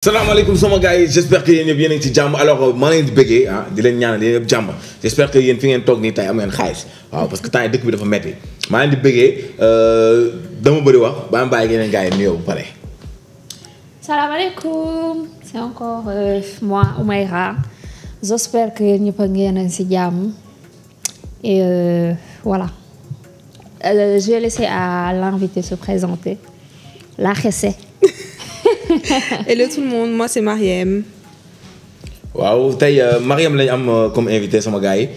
salaamaaleykum sama gars yi j'espère que yéen ñëpp yéen a ngi ci jàmm alors maa leen di bëggee di leen ñaanal yéen ñëpp jàmm j'espère que yéen fi ngeen toog nii tey am ngeen xaalis waaw parce que temps yi dëkk bi dafa metti maa leen di bëggee dama bëri wax ba ma bàyyi yeneen gars yi nuyoo bu pare. salaamaaleykum c'est encore moi Oumaira j'espère que yéen ñëpp ngeen a ci jàmm et voilà je vais laisser à l'invité se présenter la Xesse. Hello tout le monde, moi c'est Mariem. waaw tey Mariem lañu am comme invité sama gars yi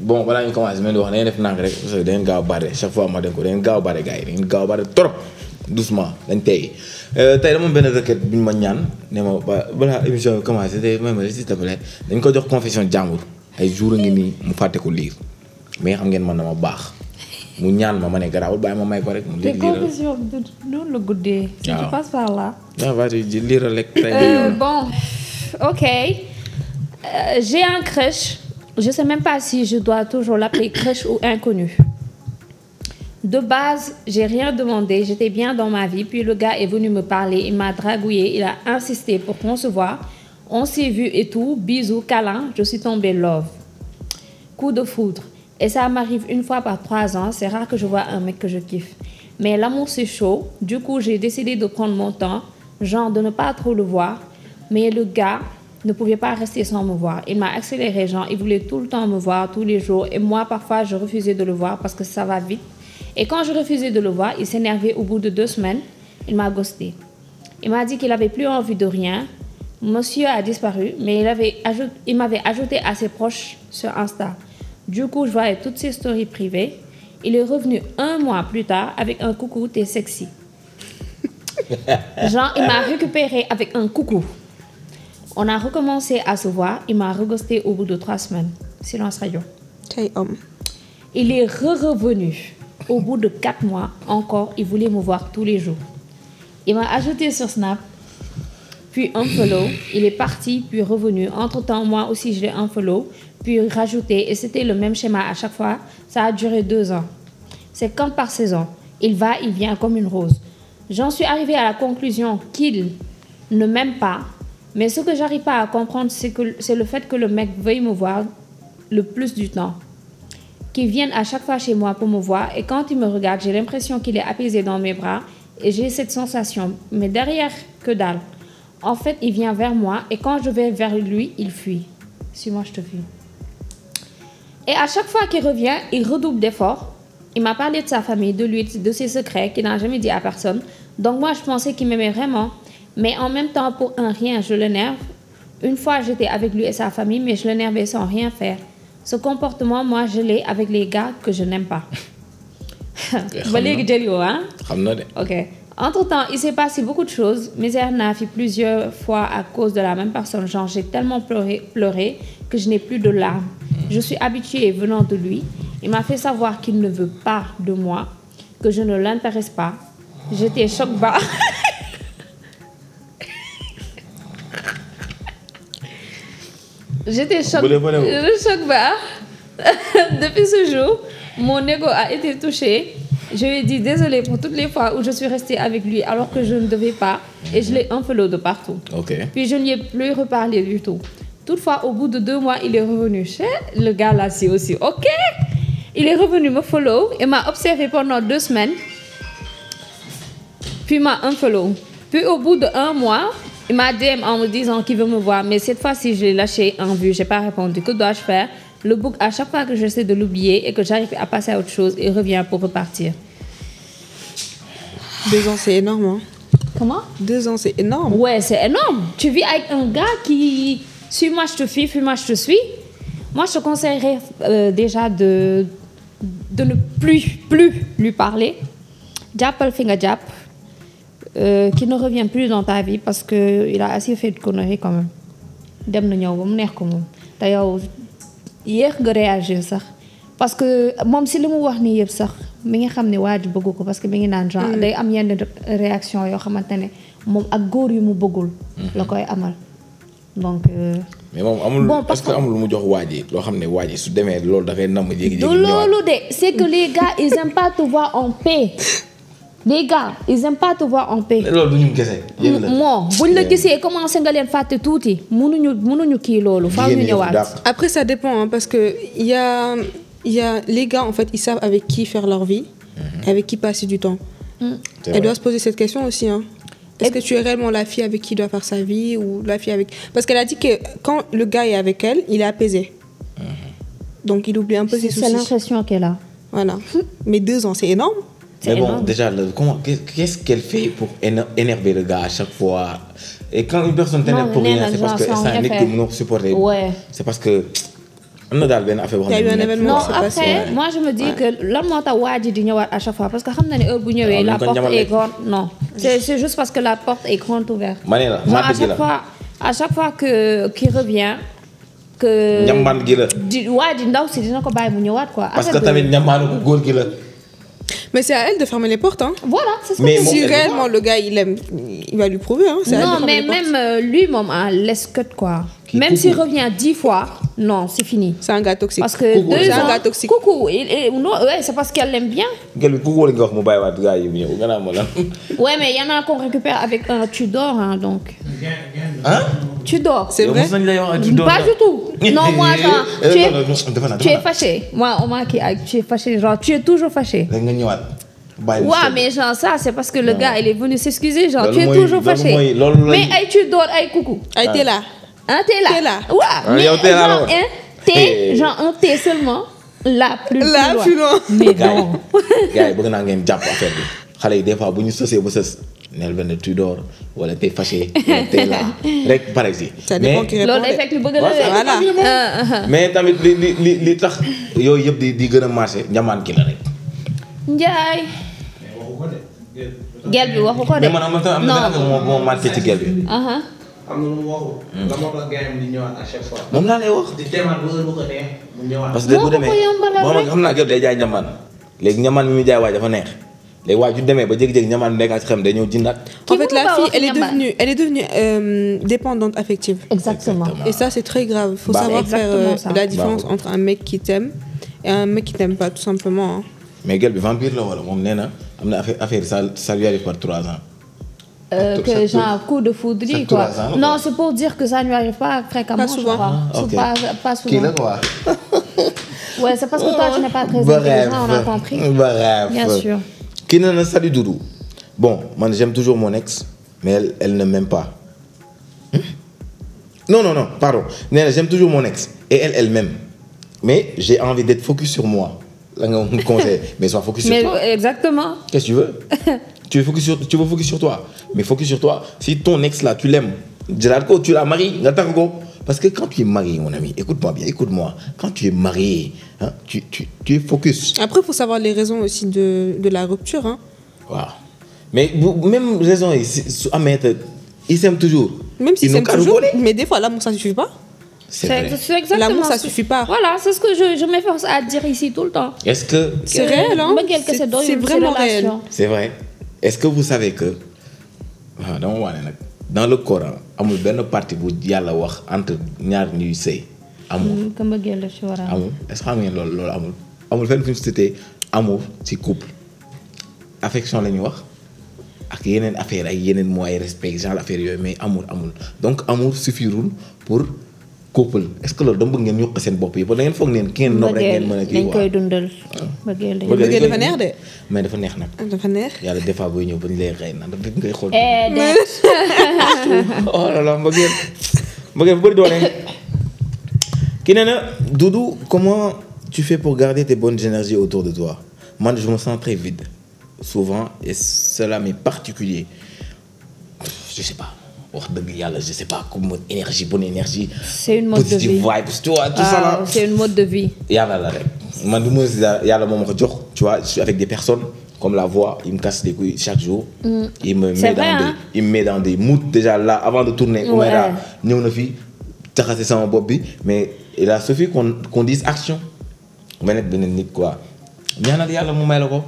bon balaa ñu commencé ma leen di wax da ngeen def nànk rek parce que da ngeen gaaw a bare chaque fois ma dem ko da ngeen gaaw a bare gars yi da ngeen gaaw a bare trop doucement dañ tey tey dama benn requête bu ñu ma ñaan ne ma balaa émission bi commencé tey même s'il te plaît dañ ko jox confession jàmbur ay jours a ngi nii mu fàtte ko liir mais xam ngeen man dama baax. mu ñaan ma ne garaawul bàyyi ma may ko rek. mu liiral te confession bi noonu la guddee. si tu passes par là. ah vas-y liiral rek. Bon, ok. J'ai un crush. Je sais même pas si je dois toujours l'appeler crush ou inconnu. De base, j'ai rien demandé. J'étais bien dans ma vie. Puis le gars est venu me parler. Il m'a dragouillé. Il a insisté pour qu'on se voit. On s'est vu et tout. Bisous, câlin. Je suis tombée love. Coup de foudre. Et ça m'arrive une fois par 3 ans. C'est rare que je vois un mec que je kiffe. Mais l'amour, c'est chaud. Du coup, j'ai décidé de prendre mon temps. Genre de ne pas trop le voir. Mais le gars ne pouvait pas rester sans me voir. Il m'a accéléré, genre, il voulait tout le temps me voir, tous les jours. Et moi, parfois, je refusais de le voir parce que ça va vite. Et quand je refusais de le voir, il s'énervait au bout de 2 semaines. Il m'a ghosté. Il m'a dit qu'il n'avait plus envie de rien. Monsieur a disparu, mais il m'avait ajouté à ses proches sur Insta. Du coup, je voyais toutes ses stories privées. Il est revenu 1 mois plus tard avec un coucou, t'es sexy. Genre, il m'a récupéré avec un coucou. On a recommencé à se voir. Il m'a reghosté au bout de 3 semaines. Silence radio. Quel homme. Il est revenu. Au bout de 4 mois, encore, il voulait me voir tous les jours. Il m'a ajouté sur Snap, puis unfollow. Il est parti, puis revenu. Entre-temps, moi aussi, je l'ai unfollow, puis rajouté. Et c'était le même schéma à chaque fois. Ça a duré 2 ans. C'est comme par saison. Il va, il vient comme une rose. J'en suis arrivée à la conclusion qu'il ne m'aime pas. Mais ce que j'arrive pas à comprendre, c'est le fait que le mec veuille me voir le plus du temps. Qu'il vienne à chaque fois chez moi pour me voir. Et quand il me regarde, j'ai l'impression qu'il est apaisé dans mes bras. Et j'ai cette sensation. Mais derrière, que dalle. En fait, il vient vers moi. Et quand je vais vers lui, il fuit. Suis-moi, je te fuis. Et à chaque fois qu'il revient, il redouble d'efforts. Il m'a parlé de sa famille, de lui, de ses secrets qu'il n'a jamais dit à personne. Donc moi, je pensais qu'il m'aimait vraiment. Mais en même temps, pour un rien, je l'énerve. Une fois, j'étais avec lui et sa famille, mais je l'énervais sans rien faire. Ce comportement, moi, je l'ai avec les gars que je n'aime pas. Ok. Entre-temps, il s'est passé beaucoup de choses. Misère n'a fait plusieurs fois à cause de la même personne. Genre, j'ai tellement pleuré que je n'ai plus de larmes. Je suis habituée venant de lui. Il m'a fait savoir qu'il ne veut pas de moi, que je ne l'intéresse pas. J'étais choc bas. J'étais choc bas. Depuis ce jour, mon ego a été touché. Je lui ai dit désolé pour toutes les fois où je suis restée avec lui alors que je ne devais pas. Et je l'ai unfollow de partout. Okay. Puis je n'y ai plus reparlé du tout. Toutefois, au bout de 2 mois, il est revenu. Le gars là, c'est aussi ok. Il est revenu me follow et m'a observé pendant 2 semaines. Puis m'a unfollow. Puis au bout de 1 mois, il m'a DM en me disant qu'il veut me voir. Mais cette fois-ci, je l'ai lâché en vue. Je n'ai pas répondu. Que dois-je faire? Le bouc, à chaque fois que j'essaie de l'oublier et que j'arrive à passer à autre chose, il revient pour repartir. 2 ans, c'est énorme. Hein? Comment? 2 ans, c'est énorme. Ouais, c'est énorme. Tu vis avec un gars qui... Suis-moi, je te fuis, fuis-moi, je te suis. Moi, je te conseillerais déjà de ne plus lui parler. Jàppal fi nga jàpp. Qui ne revient plus dans ta vie parce qu'il a assez fait de conneries quand même. Dem na ñëw ba mu neex ko moom. Te yow yéex nga réagir sax. Parce que moom si li mu wax nii yëpp sax mi ngi xam ne waa ji bëggu ko parce que mi ngi naan genre day am yenn réaction yoo xamante ne moom ak góor yu mu bëggul la koy amal. Donc mais moom amul bon, parce que amul lu mu jox waa ji loo xam ne waa ji su demee loolu dafay namm jéegi-jéegi du loolu de c'est que les gars ils aiment pas te voir en paix. les gars ils aiment pas te voir en paix. loolu du ñu kese. moo buñ la gisee commencé nga leen fàtte tuuti mënuñu kii loolu. faaw ñu ñëwaat. Après ça dépend hein, parce que il y a les gars en fait ils savent avec qui faire leur vie, avec qui passer du temps. Elle doit se poser cette question aussi hein. Est-ce que tu es réellement la fille avec qui il doit faire sa vie ou la fille avec... Parce qu'elle a dit que quand le gars est avec elle, il est apaisé. Donc il oublie un peu ses soucis. C'est l'impression qu'elle a. Voilà. Mais 2 ans, c'est énorme. Mais bon, déjà, qu'est-ce qu'elle fait pour énerver le gars à chaque fois? Et quand une personne t'énerve pour rien, c'est parce que c'est un mec que nous supporter. Ouais. C'est parce que... Il y a eu un événement. Non, après, moi je me dis que là, moi, t'as wadi di ñëwaat à chaque fois parce que xam na ne la porte est grande. Non, c'est juste parce que la porte est grande ouverte. À chaque fois que qu'il revient, que ñamban gi la. Wadi ndaw si dina ko bàyyi mu ñëwaat quoi. Parce que tamit ñambanu ko góor gi la. Mais c'est à elle de fermer les portes. Hein. Voilà, c'est ce que je dis. Si réellement le gars il aime, il va lui prouver. Hein. Non, mais même lui, laisse cut quoi. Même s'il revient 10 fois, non, c'est fini. C'est un gars toxique. Parce que coucou, c'est un gars toxique. Coucou, non, ouais, c'est parce qu'elle l'aime bien. Ouais, mais il y en a qu'on récupère avec un Tudor, hein, donc. Hein? Tudor, c'est vrai? Pas du tout. Non, moi, genre, tu es fâché. Moi, on m'a dit, tu es fâché, genre, tu es toujours fâché. Ouais, mais genre ça, c'est parce que le gars, il est venu s'excuser, genre, tu es toujours fâché. Mais Tudor, coucou. T'es là. Hein, t'es là. Ouais, mais genre un thé seulement, là, plus loin. Mais non. Gars, bëgg naa ngeen jàpp affaire bi. Xale yi des fois bu ñu sësee ba sës, neel benn Tudor wala t'es fâché, wala t'es là. Rek pare si. Ça dépend qui répond. Loolu day fekk ñu bëgg la. Voilà. Mais tamit li tax yooyu yëpp di gën a marché njamaan ki la rek. Njaay. Gel bi waxu ko de. Mais man am na moo marqué ci gel bi. am na lu mu waxul. la moo tax gars yi di ñëwaat à chaque fois. moom laa lay wax. di demaat ba heure bu ko neex mu ñëwaat. parce que bu demee moom xam naa gel day jaay ñamaan léegi ñamaan mi muy jaay waaj dafa neex léegi waaj ju demee ba jékki-jékki ñamaan bi nekkaat ci xam day ñëw jëndaat. En fait la fille elle est devenue dépendante affective. Exactement. Et ça c'est très grave. Il faut savoir faire la différence entre un mec qui t'aime et un mec qui t'aime pas tout simplement. Mais gel bi vampire la wala moom nee na am na affaire ça lui arrive par 3 ans. Que genre coup de foudre quoi. Non, c'est pour dire que ça ne lui arrive pas fréquemment. Pas souvent. Pas souvent. Qui là quoi? Ouais, c'est parce que toi tu n'es pas très intelligent, on a compris. Bref. Bien sûr. Qui n'a salut Doudou. Bon, moi j'aime toujours mon ex, mais elle ne m'aime pas. Non, pardon. J'aime toujours mon ex et elle m'aime. Mais j'ai envie d'être focus sur moi. Là, on me conseille. Mais sois focus sur toi. Exactement. Qu'est-ce que tu veux? Tu veux focus sur toi. Mais focus sur toi. Si ton ex là, tu l'aimes, tu la maries, parce que quand tu es marié, mon ami, écoute-moi bien, écoute-moi. Quand tu es marié, hein, tu es focus. Après, il faut savoir les raisons aussi de la rupture. Hein. Wow. Mais même raison, ils s'aiment toujours. Même s'ils s'aiment toujours, mais des fois, l'amour, ça ne suffit pas. C'est exactement l'amour, ça suffit pas. Voilà, c'est ce que je m'efforce à dire ici tout le temps. Est-ce que... C'est réel, hein? C'est vraiment réel. C'est vrai. Est-ce que vous savez que dans le Coran amul benn partie bu Yàlla wax entre ñaar ñuy sëy amul. Amul est-ce que xam ngeen loolu amul fenn fu ñu cité amour ci couple affection la ñuy wax ak yeneen affaire ay yeneen mots ay respect genre affaire yooyu mais amul donc amour suffirul pour couple est-ce que loolu dama bëgg ngeen yokk seen bopp yi ba da ngeen foog neen ki ngeen nopp rek ngeen mën a kii dañ koy dundal bëggeel dafa neex de mais dafa neex nag dafa neex yàlla des fois booy ñëw ba ñu lay rey naan dafa ngay xool oh là là mbëggeel bu bëri doole ki nee na Doudou comment tu fais pour garder tes bonnes énergies autour de toi? Moi je me sens très vide souvent et cela m'est particulier je sais pas wax dëgg yàlla je sais pas comme énergie bonne énergie. C'est une mode de vie. Positive vibes, tu vois, tout ça là. C'est une mode de vie. Yàlla la rek man du ma yàlla moo ma ko jox tu vois je suis avec des personnes comme la voix il me casse les couilles chaque jour. Il me met dans des moods déjà là avant de tourner. Ouais. ñëw na fi taxase sama bopp bi mais il a suffi qu'on dise action. ma nekk beneen nit quoi ñaanal yàlla mu may la ko.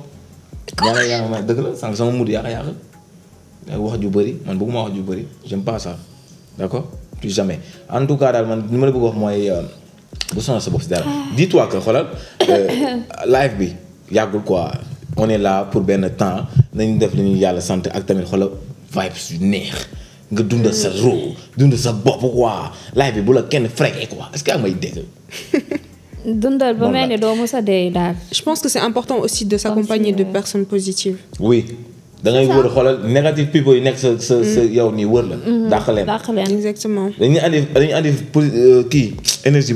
ñaanal yàlla mu may dëgg la sànq sama mood yàq wax ju bëri man bëgguma wax ju bëri j'aime pas ça d'accord plus jamais en tout cas daal man li ma la bëgg wax mooy bu sonal sa bopp si dara dis-toi que xoolal live bi yàggul quoi on est là pour benn temps nañu def li ñu yàlla sant ak tamit xoolal vibes yu neex nga dundal sa rôle dundal sa bopp quoi live bi bu la kenn fréqué quoi est-ce que ak may dégg. dundal ba mel ni doo mos a dee daal. Je pense que c'est important aussi de s'accompagner de personnes positives. oui da ngay wër xoolal négative people yi nekk sa yow nii wër la. dàq leen Exactement. dañuy andi kii énergie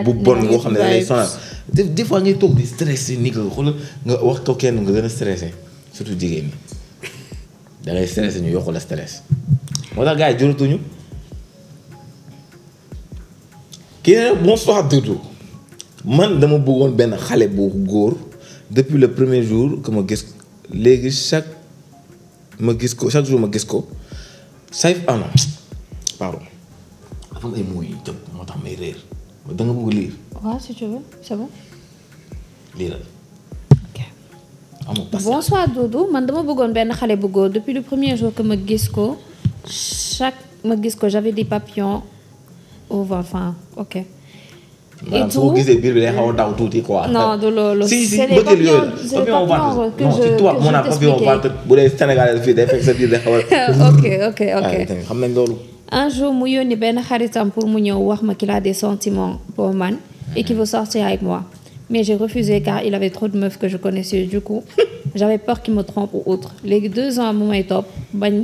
bu bon boo xam ne da lay sonal des fois ngay toog di stressé ni que xoolal nga wax ko kenn nga gën a stressé surtout jigéen ñi da ngay stressé ñu yokku la stress moo tax gars yi juratuñu kii ne bonsoir Doudou man dama bëggoon benn xale bu góor depuis le premier jour que ma gis léegi chaque jour ma gis ko sayf ana pardon dafa am ay mots yu tëb moo tax may réer da nga bëgg lire. waaw si tu veux c'est bon. liiral. ok. bonsoir Doudou man dama bëggoon benn xale bu góor depuis le premier jour que ma gis ko j'avais des papillons au ventre ok. maanaam su ko gisee biir bi day xaw a daw tuuti quoi. non du loolu. si c'est les papillons que je t'expliquais. bu dee Sénégalais fii day fekk sa biir day xaw a. ok xam nañ loolu. un jour mu yónni benn xaritam pour mu ñëw wax ma qu'il a des sentiments pour man et qu'il veut sortir avec moi mais j'ai refusé car il avait trop de meufs que je connaissais du coup j'avais peur qu'il me trompe ou autre léegi 2 ans mu may topp bañ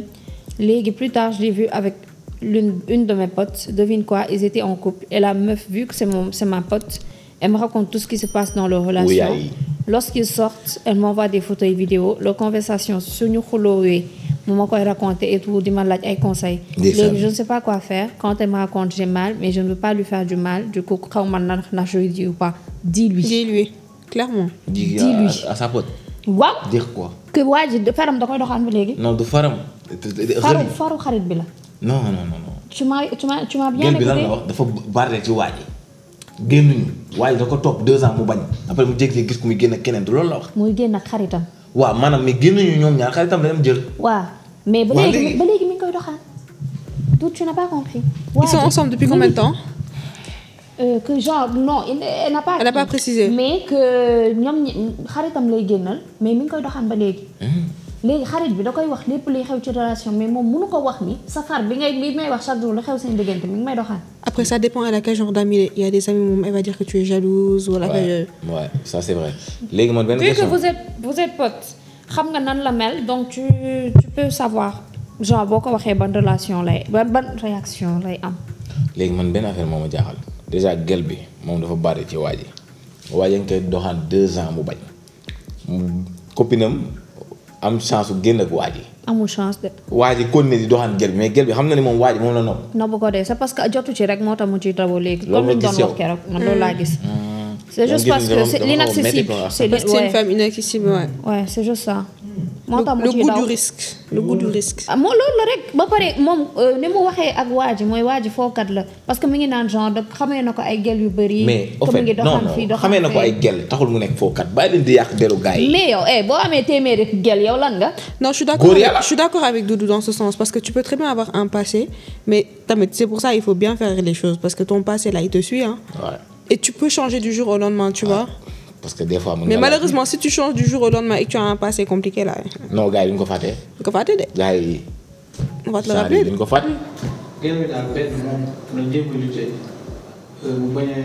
léegi plus tard je l'ai vu avec une de mes potes devine quoi ils étaient en couple et la meuf vu que c'est ma pote elle me raconte tout ce qui se passe dans leur relation. Oui, lorsqu'ils sortent elle m'envoie des photos et vidéos leur conversation suñu xuloowee mu ma koy raconter et tout di ma laaj ay conseils. léegi je ne sais pas quoi faire quand elle me raconte j'ai mal mais je ne veux pas lui faire du mal du coup xaw ma na je lui dis ou pas dis-lui clairement. dis-lui à sa pote. waaw dire quoi. que waa ji faram da koy doxaan ba léegi. non du faram. faru xarit bi la. non. tu m'as bien écouté. bi lan la wax dafa bari ci waa ji génnuñu waaye da ko topp 2 ans mu bañ après mu jékki-jékki gis ku muy génn ak keneen du loolu la wax. muy génn ak xaritam. waaw maanaam mais génnuñu ñoom ñaar xaritam la dem jël. waaw mais ba léegi mi ngi koy doxaan. tout tu n'as pas compris. Ils sont ensemble depuis combien de temps? Que genre non elle n'a pas. Elle n'a pas précisé. mais que ñoom xaritam lay génnal mais mi ngi koy doxaan ba léegi. léegi xarit bi da koy wax lépp liy xew ci relation mais moom mënu ko wax ni sa xar bi may wax chaque jour la xew seen diggante mi ngi may doxaan. Après ça dépend à quel genre d'amis il y a des amis où elle va dire que tu es jalouse wala. ouais ça c'est vrai. léegi man benn question vu que vous êtes potes xam nga nan la mel donc tu peux savoir genre boo ko waxee ban relation ban réaction lay am. léegi man benn affaire moo ma jaaxal déjà gel bi moom dafa bari ci waa ji nga koy doxaan 2 ans mu bañ copinam am chance su génn ak waa ji. amul chance de. waa ji continué di doxaan gel bi mais gel bi xam na ni moom waa ji moom la nopp. nopp ko de c'est parce que jotu ci rek moo tax mu ciy taboo léegi. comme ni ñu doon wax keroog man loolu laa gis. c'est juste parce que c'est l'inaccessible. C'est une femme inaccessible ouais c'est juste ça. moo tax mu ciy daw le goût du risque. moo loolu la rek ba pare moom ni mu waxee ak waa ji mooy waa ji fookat la parce que mi ngi naan genre xamee na ko ay gel yu bëri. mais au fait non xamee na ko ay gel taxul mu nekk fookat bàyyi leen di yàq deru gars yi. mais yow boo amee téeméeri gel yow lan nga. non je suis d'accord avec Doudou dans ce sens parce que tu peux très bien avoir un passé mais tamit c'est pour ça il faut bien faire les choses parce que ton passé là il te suit hein. Ouais. Et tu peux changer du jour au lendemain tu vois. Parce que des fois. Mais malheureusement si tu changes du jour au lendemain et que tu as un passé compliqué là. non gars yi duñ ko fàtte. duñ ko fàtte de. gars yi. on va te le rappeler duñ ko fàtte. gel bi daal benn moom na jéem a lutter bu bañ a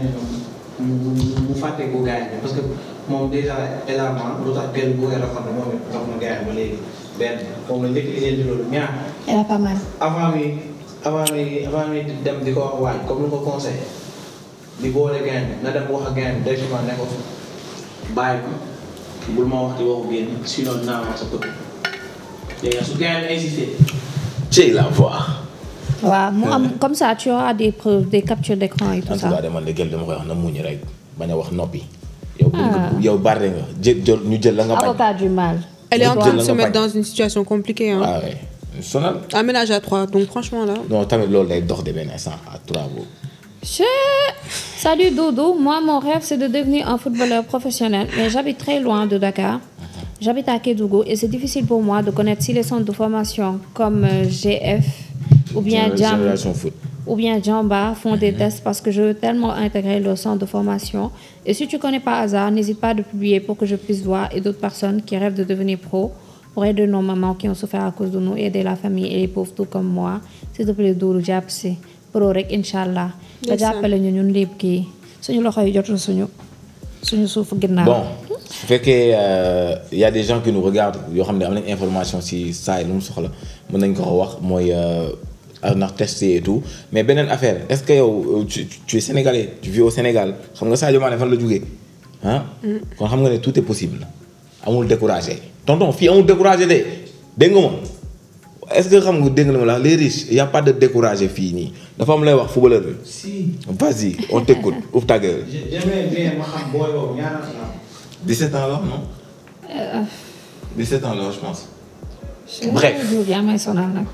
mu fàtte ko gars yi parce que moom déjà élarement lu tax gel bu koy rafetlu moom it tax na gars yi ba léegi benn moom la njëkk a indi loolu ñaar. elle a pas mal. avant mi dem di ko wax waaj comme ni ko conseillé di boole gars yi na dem wax ak gars yi directement ne ko bàyyi ko bul ma wax di waxu génn sinon dinaa wax sa côté léegi su gars yi insisté. ci la voix. waaw mu am comme ça tu auras des preuves des captures d'écran et tout ça. en tout cas man de gel dama koy wax na muñ rek bañ a wax noppi. yow bari nga ñu jël la nga bañ. avocat du mal. Elle est en train de se mettre dans une situation compliquée hein. Ah ouais. Sonal. Un ménage à 3 donc franchement là. non tamit loolu day dox de benn instant à 3 boobu. Salut Doudou, moi mon rêve c'est de devenir un footballeur professionnel mais j'habite très loin de Dakar. J'habite à Kédougou et c'est difficile pour moi de connaître si les centres de formation comme GF ou bien Jam. Génération Foot. ou bien Jamba font des tests parce que je veux tellement intégrer le centre de formation. Et si tu connais pas Hazard, n'hésite pas de publier pour que je puisse voir et d'autres personnes qui rêvent de devenir pro pour aider nos mamans qui ont souffert à cause de nous, aider la famille et les pauvres tout comme moi. S'il te plaît, Doudou jàpp si pro rek Inch'Allah. nga jàppale ñu ñun lépp kii suñu loxo yi jotul suñu suufu ginnaaw. Bon su fekkee y a des gens qui nous regardent yoo xam ne am nañ information si saa yi lu mu soxla mën nañ ko wax mooy ndax testé et tout mais beneen affaire est-ce que yow tu es sénégalais tu vis au Sénégal xam nga Sadio Mané fan la jógee ah. kon xam nga ne tout est possible amul découragé tonton fii amul découragé de dégg nga ma est-ce que xam nga dégg nga ma la les riches y a pas de découragé fii nii dafa am lay wax footballeur bi. Si. Vas-y on t'écoute ouvre ta gueule. J'aimerais bien ma xam booy boobu ñaata la am. 17 ans là non. 17 ans là je pense. Bref. yaa may sonal nag.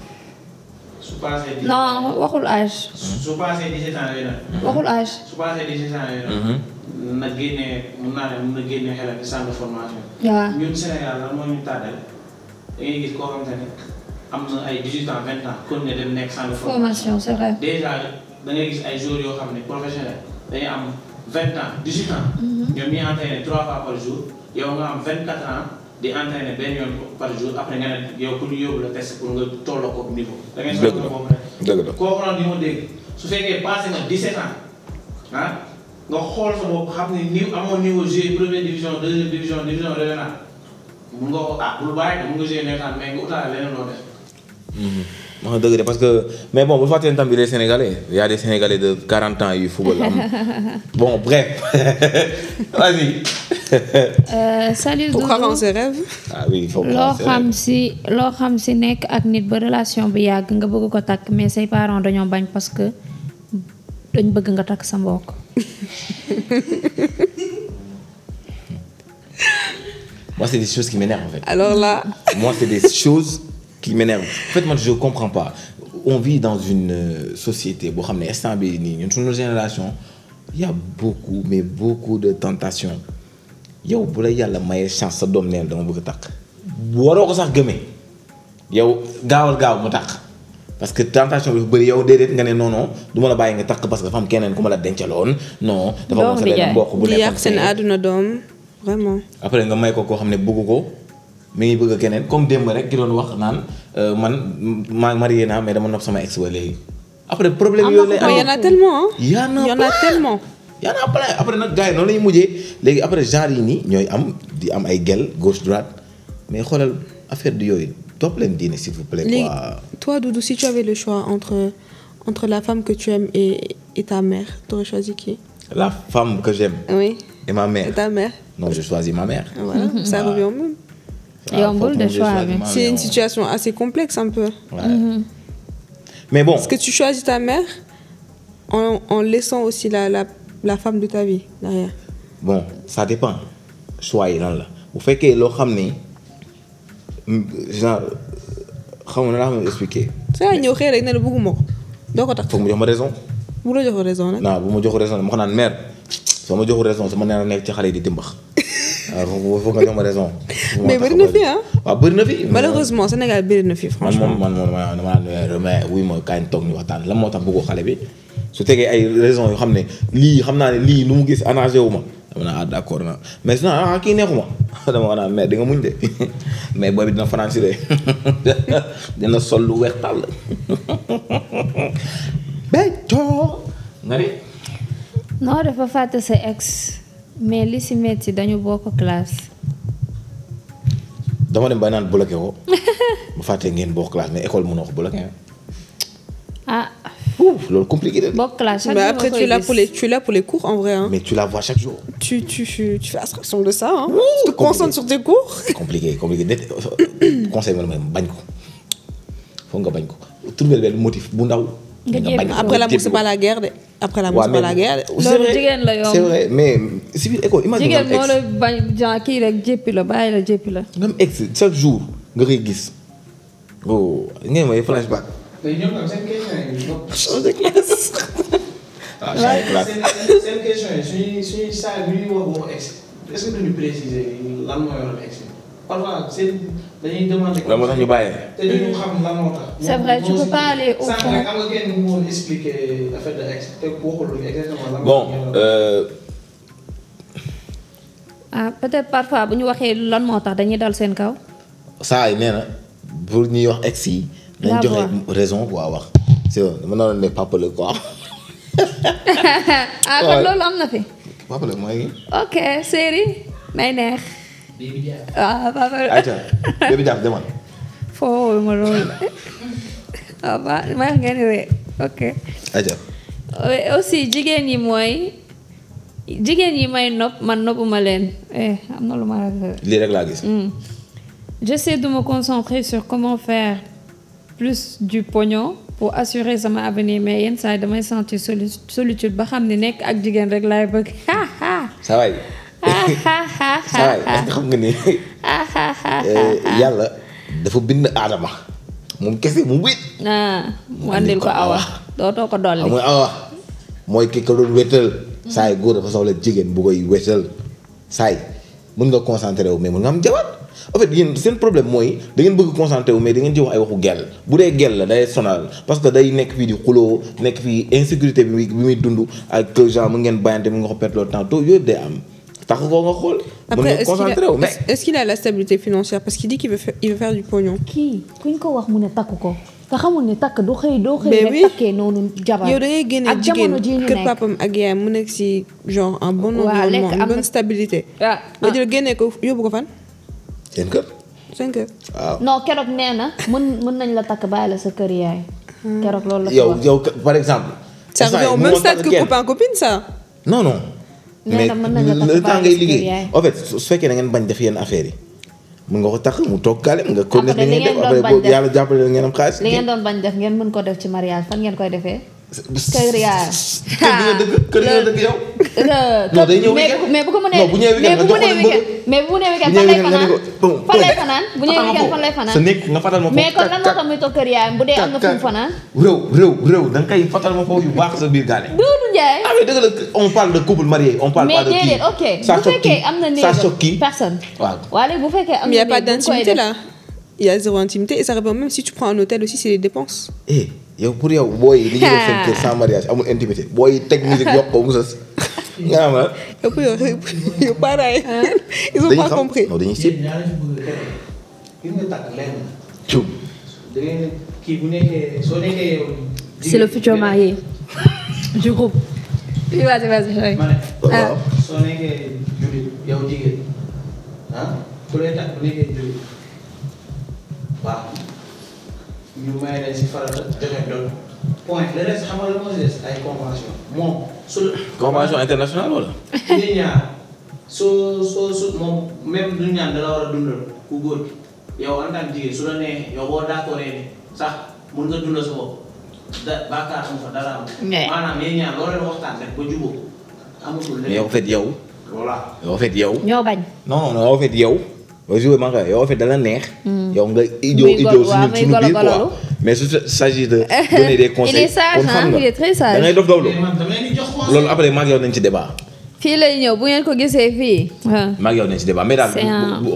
su paasee 17 non waxul âge. su paasee 17 ans yooyu nag. waxul âge. su paasee 17 ans yooyu nag. na génnee mun naa ne mun na génnee xelal ci centre de formation. waaw ñun Sénégal lan moo ñu tàddal da ngay gis koo xamante ne am na ay 18 ans 20 ans kon ne dem nekk centre de formation c'est vrai. déjà da ngay gis ay joueurs yoo xam ne professionnels dañuy am 20 ans 18 ans. ñoom ñuy entraîné 3 fois par jour yow nga am 24 ans di entraîné benn yoon par jour après nga ne yow pour ñu yóbbu la test pour nga tolloo ko niveau. da ngay soxla boobu rek. dëgg la kooku noonu di ma dégg su fekkee passé nga 17 ans ah nga xool sa bopp xam ne ni amoo niveau jouer première division deuxième division division régionale mun nga ko bul bàyyi mun nga jouer nawetaan mais nga utaale leneen loo def. wax dëgg de parce que mais bon bu fàttee tam bi les Sénégalais il y a des Sénégalais de 40 ans yu football am bon bref vas-y. Salut Faut Doudou. croire en ses rêves. ah oui il faut loo xam si nekk ak nit ba relation bi yàgg nga bëgg ko takk mais say parents dañoo bañ parce que dañ bëgg nga takk sa mbokk. moi c'est des choses qui m'énervent en fait. Alors là. moi c'est des choses qui m'énervent en fait moi je comprends pas on vit dans une société boo xam ne instant bi nii ñun suñu génération il y a beaucoup mais beaucoup de tentations yow bu la yàlla mayee chance sa doom neen dama bëgg a takk waroo ko sax gëmee yow gaawal gaaw mu takk parce que tentation bi bëri yow déedéet nga ne non non du ma la bàyyi nga takk parce que dafa am keneen ku ma la dencaloon non. dafa am sa benn mbokk bu di nekkoon yàq seen àdduna doom vraiment. après nga may ko koo xam ne bëgg ko mi ngi bëgg keneen comme démb rek ki doon wax naan man maa marié naa mais dama nopp sama ex ba léegi. après problème yooyu lay am y en a tellement hein. y en a tellement. y en a plein après nag gars yi noonu la ñuy mujjee léegi après genre yi nii ñooy am di am ay gel gauche droite mais xoolal affaire di yooyu topp leen diine s'il vous plaît quoi. Toi Doudou si tu avais le choix entre la femme que tu aimes et ta mère t'aurais choisi qui? La femme que j'aime. Oui. Et ma mère. Et ta mère. Non je choisis ma mère. Voilà ça revient au même. yombul de choix bi. C'est une situation assez complexe un peu. Ouais. Mais bon. Est-ce que tu choisis ta mère en laissant aussi la femme de ta vie derrière? Bon ça dépend choix yi lan la bu fekkee loo xam ni genre xam nga naa xam ne expliquer. saa ñëw xëy rek ne la bëgguma ko doo ko tax. foog mu jox ma raison. bu la joxoo raison nag. non bu ma joxul raison ma ko naan mère soo ma joxul raison sama nee na nekk ci xale yi di dimbax waaw foog nga jox ma raison. mais bëri na fi ah. waaw bëri na fi. malheureusement Sénégal bëri na fi franchement. man moom dama naan mais wuy ma kañ toog ñu waxtaan lan moo tax bëggoo xale bi su tegee ay raison yoo xam ne lii xam naa ne lii lu mu gis arrangé wu ma dama naa d'accord na mais sinon kii neexuma dama ko naan mais di nga muñ de mais booy bi dina fanaan si de dina sol lu weex tàll béccoo nga ni non dafa fàtte sa ex mais li si metti dañu bokk classe. dama dem ba naan bloqué ko bu fàttee ngeen bokk classe mais école mënoo ko bloqué ah. ouf loolu compliqué de. bokk classe chaque mais jour après tu es là pour les cours en vrai hein. mais tu la vois chaque jour. tu fais abstraction de ça hein. Tu te concentres sur tes cours. compliqué conseil ma la bañ ko foog nga bañ ko trouver benn motif bu ndaw. nga bañ ko après l'amour c'est pas la guerre de. après l'amour c'est pas la guerre de. loolu jigéen la yomb c'est vrai mais si biir école imagine jigéen moo la bañ genre kii rek jéppi la bàyyi la jéppi la. nga am ex chaque jour nga koy gis oh ngeen may flashback. léegi ñoom nag seen question yi ñoom. change de classe. waaw change de classe. seen question yi suñuy saa bi ñuy wax waxu ex est-ce que duñu préciser lan moo yoroon ex parfois dañuy demander. lan moo tax ñu bàyyee. te duñu xam lan moo tax. C'est vrai, tu peux pas aller au fond. sànq rek am nga kenn mu woon expliquer affaire de ex te waxul exactement lan bon. Peut-être parfois bu ñu waxee lan moo tax dañuy dal seen kaw. saa yi nee na pour ñuy wax ex yi. dañ joxe raison quoi wax. c'est vrai dama naroon ne papa la quoi. Kon loolu am na fi. papa la mooy. ok série may neex. papa. ayca Baby Diaf demal. foo ma loolu. ma wax ngeen ree ok. ayca. aussi jigéen yi may nopp man noppuma leen am na lu ma. lii rek laa gis. J'essaie de me concentrer sur comment faire plus du pognon pour assurer sama avenir mais yenn saa yi damay sentir solitude ba xam ne nekk ak jigéen rek laay bëgg. saa waay. saa waay est-ce que xam nga ni yàlla dafa bind aadama moom kese mu wét. mu andil ko awa dootoo ko dolli. mooy awa mooy ki ko doon wétal. saa yi góor dafa soxla jigéen bu koy wétal saa yi mën nga concentré wu mais mën nga am jabar. en fait yéen seen problème mooy da ngeen bëgg concentré wu mais da ngeen ci wax ay waxu gel bu dee gel la day sonal parce que day nekk fii di xuloo nekk fii insécurité bi muy dund ak genre mu ngeen bàyyante mu nga ko perdre le temps to yooyu day am tax ko nga xool. mën nga concentré wu mais est-ce qu'il a la stabilité financière parce qu'il dit qu'il veut faire du pognon. kii kuñ ko wax mu ne takk ko te xamul ne takk doo xëy mais rek takkee noonu jabar. yow da ngay génne jigéen kër papam ak yaayam mu nekk si genre un bon environnement une bonne stabilité. nga jël génne ko yóbbu ko fan. seen kër. 5 heures. waaw non keroog nee na mën nañ la takk bàyyi la sa kër yaay. keroog loolu la ko wax yow par exemple. ça revient au même stade que copain copine ça. non non. nee na mën nañ la takk le temps bàyyi ngay liggéey en fait su fekkee da ngeen bañ def yenn affaires yi mën nga ko takk mu toog kaale nga ko ne ngeen def après boobu yàlla jàppale la ngeen am xaalis. li ngeen doon bañ def ngeen mën ko def ci mariage fan ngeen koy defee. kër yaay. kër nga dëgg yow. non day ñëw weekend mais bu ko mënee. non bu ñëwee weekend nga jox ko leen bëgg. mais bu ñëwee weekend fan lay fanaan fan lay fanaan bu ñëwee weekend fan lay fanaan. sa nekk nga fatal ma foofu. mais kon lan moo tax muy toog kër yaayam bu dee am na fu mu fanaan. réew da nga koy fatal ma foofu yu baax sa biir gaale. Doudou Ndiaye. ah mais dëgg la on parle de couple marié on parle pas de kii. mais déedéet ok bu fekkee am na néeg personne. waaw waaw léegi bu fekkee am na mais y a pas néeg bu d'intimité là. Il y a zéro intimité et ça revient même si tu prends un hôtel aussi c'est des dépenses. yow pour yow booy yi li ñuy def seen kër sans mariage amul intimité booy teg musique yokk ko mu sës. nga xam la. yow pour yow pareil. ils ont pas compris. non dañuy sib. gis nga takk lenn. cuub. da ngeen kii bu nekkee soo nekkee yow. c'est le futur marié du groupe. vas-y ma ne. waaw soo nekkee jullit yow jigéen ku lay takk bu nekkee jullit waaw. ñu may leen si farata joxe doon point le reste xam nga la moo si des ay convention moom su. convention internationale wala. ñun ñaar soo moom même du ñaan da la war a dundal ku góor gi yow en tant que jigéen su la nee yow boo d'accord ni sax mun nga dundal sa bopp bàkkaar am fa dara am. maanaam yéen ñaar loo leen waxtaan rek ba jubóo amatul leneen. mais yow en fait yow. voilà yow en fait yow. ñoo bañ. non yow en fait yow. boo joué man yow en fait dala neex. yow nga idéo suñu biir quoi mais su s'agit de donner des conseils. il est sage il est très sage. da ngay dof doflu damay di jox conseil. loolu après maag yow nañ ci débat. fii lay ñëw bu ngeen ko gisee fii. maag yow nañ ci débat mais daal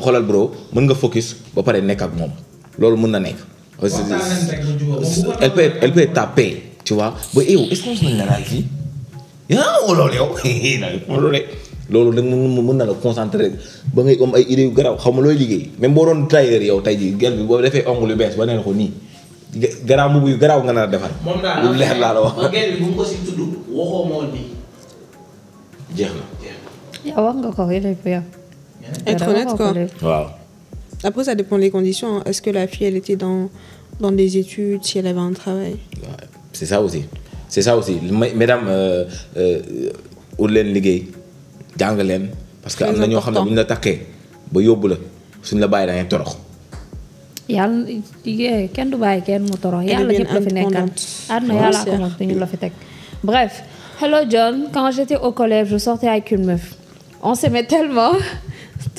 xoolal bro mën nga focus ba pare nekk ak moom loolu mën na nekk. elle peut être ta paix tu vois ba yow est-ce que mën na laal fii loolu yow loolu da mën na la concentrer ba ngay am ay idées yu garaaw xaw ma looy liggéey même boo doon tailleur yow tey jii gel bi boo defee ongle yu bees ba nee ko nii garaaw mbubu yu garaaw nga nar a defar. moom daal lu leer laa la wax. ba gel bi bu mu ko si tudd waxoo moo nii. jeex na. yow wax nga ko yële yow. être honnête quoi. waaw. Après ça dépend des conditions. Est-ce que la fille elle était dans des études, si elle avait un travail. C'est ça aussi. Mesdames ut leen liggéey jàng leen parce que am na ñoo xam ne bu ñu la takkee ba yóbbu la suñ la bàyyi da ngay torox. yàlla kenn du bàyyi kenn mu torox yàlla ñëpp la fi nekkal àdduna yàlla ko moom te ñu la fi teg. Bref, hello John, quand j'étais au collège je sortais avec une meuf. On s'aimait tellement,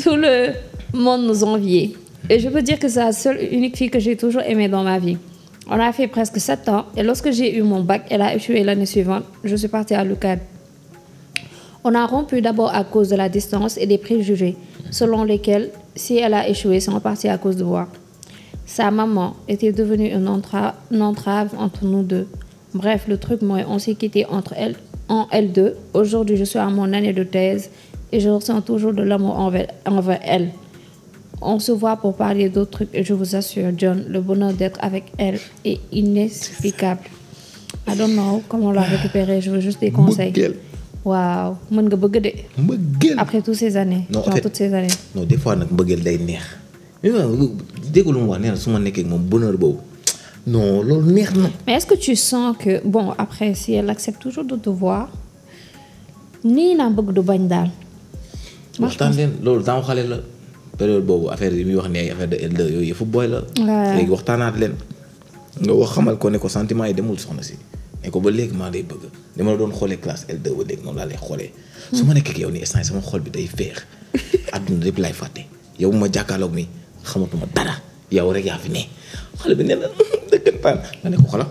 tout le monde nous enviait. Et je peux dire que c'est la seule unique fille que j'ai toujours aimée dans ma vie. On a fait presque 7 ans et lorsque j'ai eu mon bac, elle a échoué l'année suivante, je suis partie à l'UCAD. On a rompu d'abord à cause de la distance et des préjugés. selon lesquelles, si elle a échoué, c'est en partie à cause de moi. Sa maman était devenue une entrave entre nous deux. Bref, le truc, moi, on s'est quitté en L2. Aujourd'hui, je suis à mon année de thèse et je ressens toujours de l'amour envers elle. On se voit pour parler d'autres trucs et je vous assure, John, le bonheur d'être avec elle est inexplicable. I don't know comment la récupérer, je veux juste des conseils. Waaw mën nga bëgg de. mbëggeel Après toutes ces années. non genre toutes ces années. non des fois nag mbëggeel day neex. mais dégg lu mu wax nee na su ma nekkee ak moom bonheur boobu non loolu neex na. Mais est-ce que tu sens que bon après si elle accepte toujours de te voir nii naa bëgg du bañ daal. waxtaan leen loolu temps xale la période boobu affaire yi muy wax ne ay affaire de L2 yooyu yëfu booy la. léegi waxtaanaat leen nga wax xamal ko ne ko sentiment yi demul soxna si. ne ko ba léegi maa lay bëgg dama la doon xoolee classe L2 ba léegi noonu laa lay xoolee. su ma nekkee ak yow nii instant sama xol bi day feex. àdduna lépp lay fàtte yow ma jàkkaarloog mi xamatuma dara yow rek yaa fi ne xale bi nee na dëggantaan nga ne ko xoolal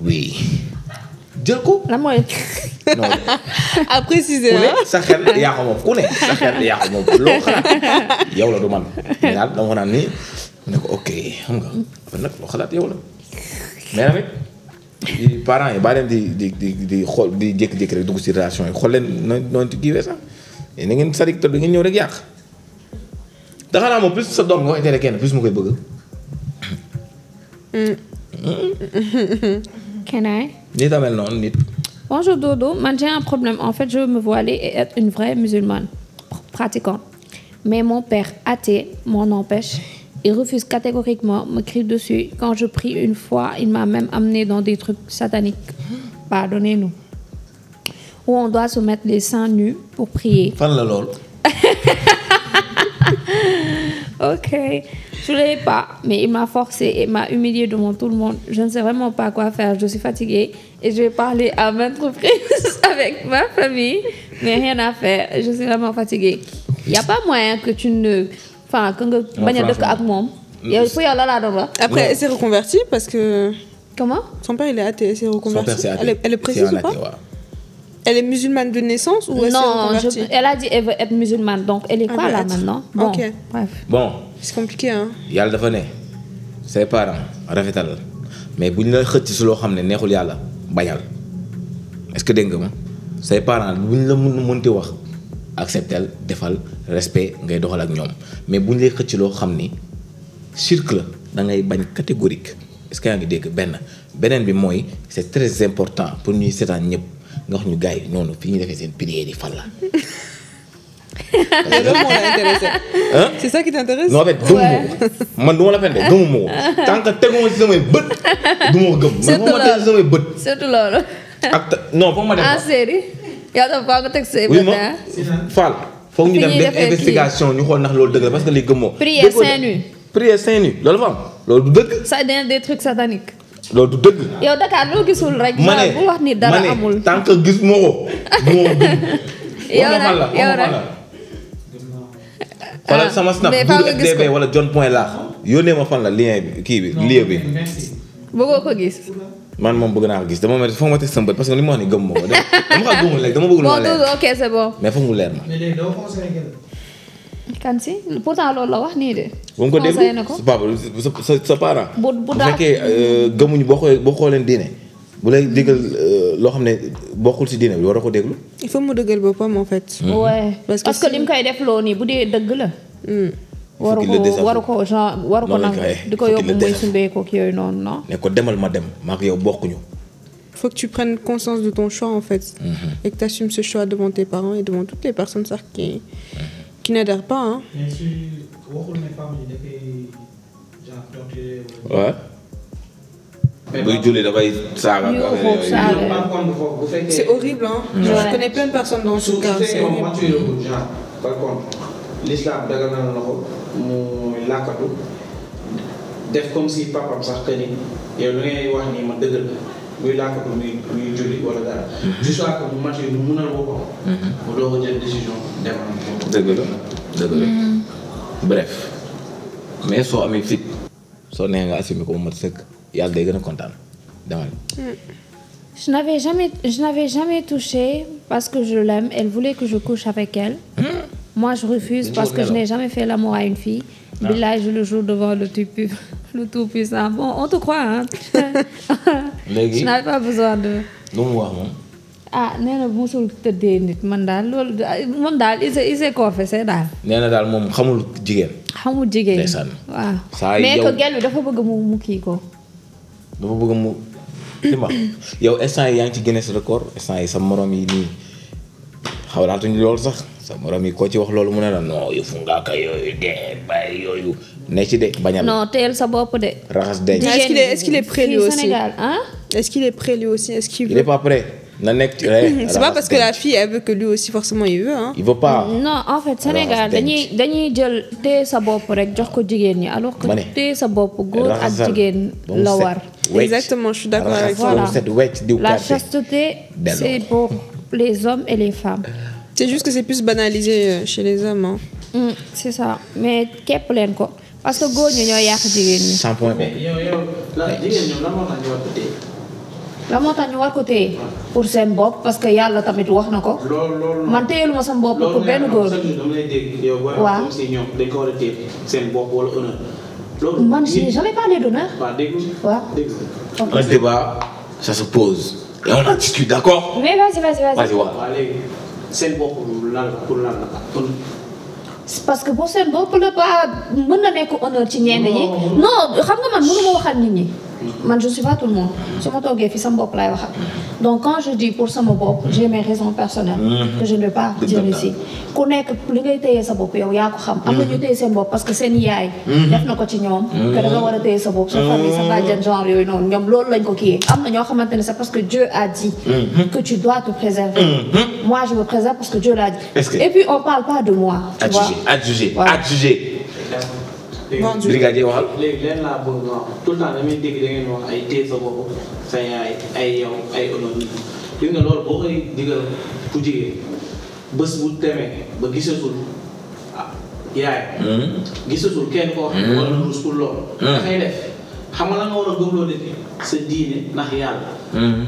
oui jël ko. lan mooy. non à préciser ku ne sa xel yaa ko moom ku ne sa xel yaa ko moom loo xalaat yow la du man mais daal dama ko naan nii ne ko ok xam nga après nag loo xalaat yow la mais nag parents yi baa leen di xool di jékki-jékki rek dugg ci relation yi xool leen noonu ci kiiwee sax na ngeen sadik tëdd ngeen ñëw rek yàq daxa naa moom plus sa doom nga koy tere kenn plus mu koy bëgg. Can I? nit amel noonu nit. Bonjour Dodo, man j'ai un problème. En fait, je veux me voiler et être une vraie musulmane pratiquante. Mais mon père athée m'en empêche. Il refuse catégoriquement, me crie dessus. Quand je prie une fois, il m'a même amené dans des trucs sataniques. Pardonnez-nous. Où on doit se mettre les seins nus pour prier. fan la lool. Ok, je ne l'ai pas, mais il m'a forcé et m'a humilié devant tout le monde. Je ne sais vraiment pas quoi faire. Je suis fatiguée et je vais parler à maintes reprises avec ma famille, mais rien à faire. Je suis vraiment fatiguée. Il n'y a pas moyen que tu ne... Enfin, que nga bañ a dëkk ak moom. Yow fu yow la laa doon wax. Après, elle s'est reconvertie parce que Comment? son père il est athée, elle s'est reconvertie. Son père c'est athée. Elle est précise ou pas? Elle est musulmane de naissance ou elle s'est reconvertie? Elle a dit elle veut être musulmane, donc elle est quoi là maintenant? Bon, ok. Bref. Bon. C'est compliqué hein. yàlla dafa ne say parents rafetal mais bu ñu la xëcc si loo xam ne neexul yàlla bañal est-ce que dégg nga ma say parents bu ñu la mënti wax acceptel defal respect ngay doxal ak ñoom mais bu ñu lay xëcc loo xam ni cirque la da ngay bañ catégorique est-ce que yaa ngi dégg beneen bi mooy c'est très important pour ñuy seetaan ñëpp nga wax ñu gars yi noonu fi ñuy defee seen prière yi fan la. C'est ça qui t'intéresse? non en fait gëmuma ko man du ma la fen de gëmuma ko tant que teguma ci samay bët du ma ko gëm. man foo ma teg ci samay bët. surtout loolu. ak non foog ma dem. en série. yow dafa faa nga teg say oui bët ma Fall. foog ñu dem def investigation ñu xool ndax loolu dëgg la parce que li gëmmoo. prière Saint Nu. prière Saint Nu loolu fa am loolu du dëgg. ça devient des trucs sataniques. loolu du dëgg. yow Dakar loo gisul rek. ma ne bu wax ni dara amul. ma ne tant que gis moo ko du ma ko gëm. yow rek yow rek xoolal sama snap FDB wala John Point laax yónnee ma fan la lien bi kii bi lien bi. bëggoo ko gis. man moom bëgg naa ko gis dama mel foog ma teg sama bët parce que li ma wax ni gëm ma ko dama xa gëmul léegi dama bëgg lu ma leer. bon ok c'est bon. mais foog mu leer ma. mais léegi doo conseillé kan si pourtant loolu la wax nii de. bu mu ko conseillé na ko déglu sa parent. bu fekkee gëmuñu boo xooleen diine bu lay digal loo xam ne bokkul si diine bi war a ko déglu. Il faut mu dëggal boppam en fait. ouais parce que lim koy def loo nii bu dee dëgg la. waru ko genre waru ko nangu di ko yóbbu muy sumbee ko yooyu noonu non. ne ko demal ma dem maa ko yow bokkuñu. Faut que tu prennes conscience de ton choix en fait. Et que tu assumes ce choix devant tes parents et devant toutes les personnes sax qui n'adhèrent pas hein. mais si waxul ne femme yi dafay genre torturer waaw. buy julli dafay saaga. C'est horrible hein. Je connais plein de personnes dans ce cas. C'est horrible. par contre l'islam dagal na ko mu làkkatu def comme si papam sax que ni yow lu ngay wax nii ma dëggal muy làkkatu muy julli wala dara. juste que mu mature mu mënal boppam. mu doog a jël décision demal. dëgg la bref mais soo amee fit soo nee nga assumé ko mu mat sëkk yàlla day gën a kontaan demal. Je n'avais jamais touché parce que je l'aime. Elle voulait que je couche avec elle. Moi, je refuse parce que je n'ai jamais fait l'amour à une fille. Billahi, je le jure devant le tout-puissant. Bon, on te croit, hein. Je n'avais pas besoin de... lu mu wax moom. ah nee na musul tëddee nit man daal loolu moom daal il s'est confessé daal. nee na daal moom xamul jigéen. xamul jigéen ndeysaan. waaw. saa mais yow que gel bi dafa bëgg mu kii ko. dafa bëgg mu li ma yow instant yi yaa ngi ci Guinness record instant yi sa morom yi nii xawlaatuñu loolu sax sa morom yi koo ci wax loolu mu ne la non yu fu nga ka yooyu dee bàyyi yooyu ne ci de bañal. non teel sa bopp de. raxas denc. Est-ce qu'il est prêt lui aussi? Sénégal hein? Est-ce qu'il est prêt lui aussi? Est-ce qu'il veut? Il est pas prêt. na nekk c'est pas parce que la fille elle veut que lui aussi forcément il veut hein. Il veut pas. non en fait Sénégal dañuy jël téye sa bopp rek jox ko jigéen ñi alors que téye sa bopp góor ak jigéen la war. Exactement, je suis d'accord avec toi. La chasteté c'est pour les hommes et les femmes. C'est juste que c'est plus banalisé chez les hommes hein. C'est ça mais képp leen ko parce que góor ñi ñoo yàq jigéen ñi. 100 points. yow la jigéen ñoom lan moo tax ñu war ko téye. la moo tax ñu war ko téye pour seen bopp parce que yàlla tamit wax na ko. loolu man téyelu ma sama bopp pour benn góor. dama lay dégg yow booy wax comme si ñoom dañ ko war a téye seen bopp wala honneur. loolu man j'ai jamais parlé d'honneur. waaw dégg waaw dégg un débat ça se pose et on en discute d'accord. mais vas-y. Vas-y waaw léegi seen bopp lan la pour lan la. parce que pour seen bopp la ba mën na nekk honneur ci ñenn ñi. non xam nga man mënu ma waxal nit ñi. man je suis pas tout le monde su ma toogee fii sama bopp laay waxal donc quand je dis pour sama bopp j'ai mes raisons personnelles que je ne vais pas dire ici ku nekk li ngay téye sa bopp yow yaa ko xam am na ñu téye seen bopp parce que seen yaay def na ko ci ñoom que da nga war a téye sa bopp sa famille sa bàjjan genre yooyu noonu ñoom loolu lañ ko kiyee am na ñoo xamante ne c'est parce que Dieu a dit que tu dois te préserver moi je me préserve parce que Dieu l'a dit et puis on parle pas de moi tu vois adjugé brigadier waxal. léegi leen laa bëgg nga wax tout le temps damay dégg da ngeen wax ay téye sa bopp sa yaay ay yow ay honneur gis nga loolu boo koy digal ku jigéen bés bu demee ba gisatul yaay. gisatul kenn koo xam ne wala na rus pour loolu. dafay def xam nga la nga war a gëmloo defi sa diine ndax yàlla.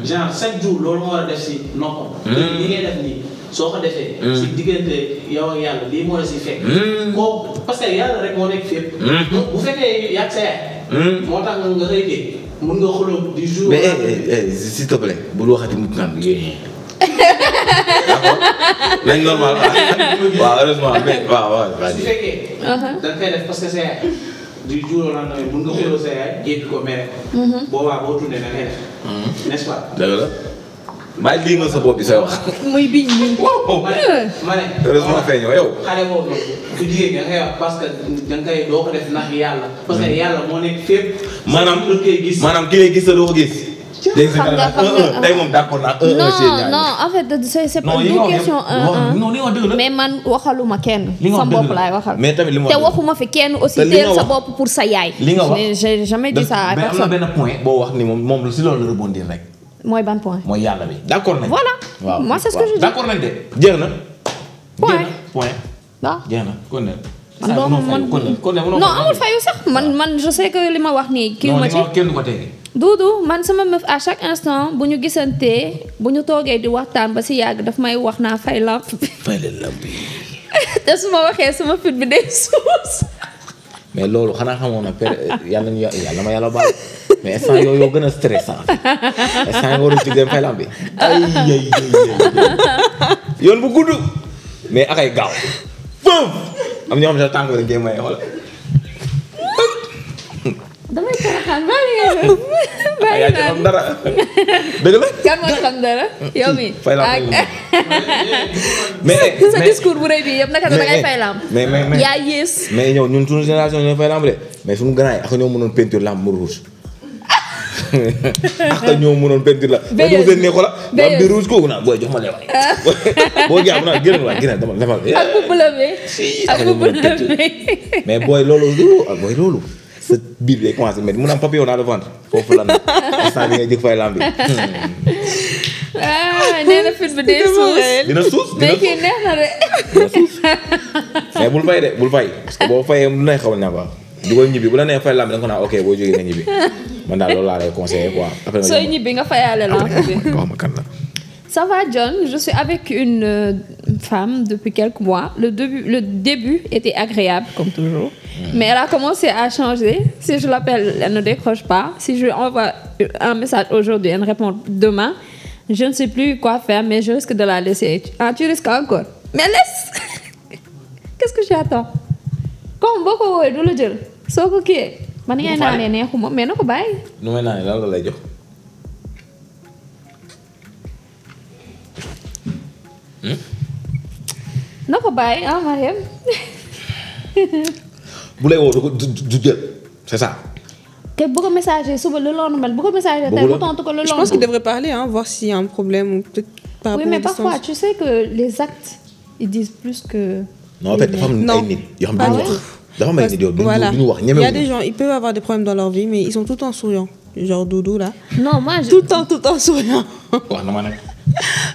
genre chaque jour loolu nga war a def si noppam. li ngay def nii soo ko defee. si diggante yow ak yàlla lii moo la si fekk. kooku parce que yàlla rek moo nekk fépp. bu fekkee yàgg sa yaay. moo tax nga xëy de mun nga xuloo du jour. mais s'il te plaît bul waxati mu naan yooyu. d'accord lañ normal waaw heureusement mais waaw. su fekkee. da nga koy def parce que sa yaay du jour au lendemain mun nga xuloo sa yaay jéppi ko mere. boobaa boo tuddee da ngay def. n'est-ce pas. dëgg la. bàyyi lii nga sa bopp bi say wax. muy biñ ñu. ma ne. heureusement feeñoo yow. xale boobu noonu ku jigéen nga koy wax parce que da nga koy doo ko def ndax yàlla. parce que yàlla moo nekk fépp. maanaam ki lay gis sa doo ko gis. xam nga tey moom d'accord naa non en fait c'est pas une question mais man waxaluma kenn. sa bopp laay waxal. mais tamit li mu wax te waxuma fi kenn aussi teel sa bopp pour sa yaay. li nga wax j'ai jamais dit ça à personne. mais am na benn point boo wax ni moom si loolu la rebondir rek. mooy ban point. mooy yàlla bi d'accord nañ. voilà waaw moi c'est ce que je dis. d'accord nañ de jeex na. point waaw jeex na kon ne. non amul fayu sax man je sais que li ma wax nii. kii ma ci non kenn du ko tege. Doudou man sama meuf à chaque instant bu ñu gisantee bu ñu toogee di waxtaan ba si yàgg daf may wax naa fay lamp bi. fay lamp bi. te su ma waxee sama fit bi day suus. mais loolu xanaa xamoon na yàlla ma yàlla baal mais instant yoo gën a stressant instant yoo war a jug fay lamp bi ay yoon bu gudd mais akay gaaw foofu am ñoo xam ne tànk rek ngay may xool. damay caaxaan bàyyi nga xam dara dëgg la. kan moo xam dara yow mi fay lamp mais sa discours bu rëy bi yëpp naka da ngay fay lamp. mais yaa yées. mais ñun suñu génération ñoo fay lamp de mais suñu gànnaay ak ñoo mënoon peinture lamp mu rouge. ak ñoo mënoon peinture la. béykat yi ne xoolal lamp bi rouge kooku naa booy jox ma leewaay. boo jàpp naa génn waay génn dama defal. ak bu bleu bi ak bu bleu bi. mais booy loolu. sa biir bi day commencé mais mun am papillon dans le ventre foofu la nag instant bi ngay jëg fay lamb bi. nee na fit bi day suus. dina suus mais kii neex na de. dina suus mais bul fay de bul fay parce que boo fayee lu nay xaw na quoi dugal ñibbi bu la nee fay lamb da nga ko naan ok boo jógee nga ñibbi man daal loolu laa lay conseiller quoi. après sooy ñibbi nga fayaale lamb bi. wax ma kan la. Ça va John, je suis avec une femme depuis quelques mois. Le début était agréable, comme toujours. Mais elle a commencé à changer. Si je l'appelle, elle ne décroche pas. Si je lui envoie un message aujourd'hui, elle répond demain. Je ne sais plus quoi faire, mais je risque de la laisser. Ah, tu risques encore. Mais laisse. Qu'est-ce que j'attends? Comme beaucoup de le dire. Soo ko kii man ngay naanee neexuma mais na ko bàyyi. nu may naanee lan la lay jox. na ko bàyyi ah Mariam. bu lay woo du jël c'est ça. te bu ko messager suba le lendemain bu ko messager tey bu tontu ko le lendemain. Je pense qu'il devrait parler, hein, voir s'il y a un problème ou peut-être par rapport oui, mais à la parfois, distance. tu sais que les actes, ils disent plus que... non en fait dafa am ay nit yoo xam ne duñu wax. dafa am ay nit yoo Voilà. duñu wax Il y a ñemewuñu. des gens, ils peuvent avoir des problèmes dans leur vie, mais ils sont tout le temps souriants. Genre Doudou, là. Non, moi, je... Tout le temps souriant. wax na ma nag.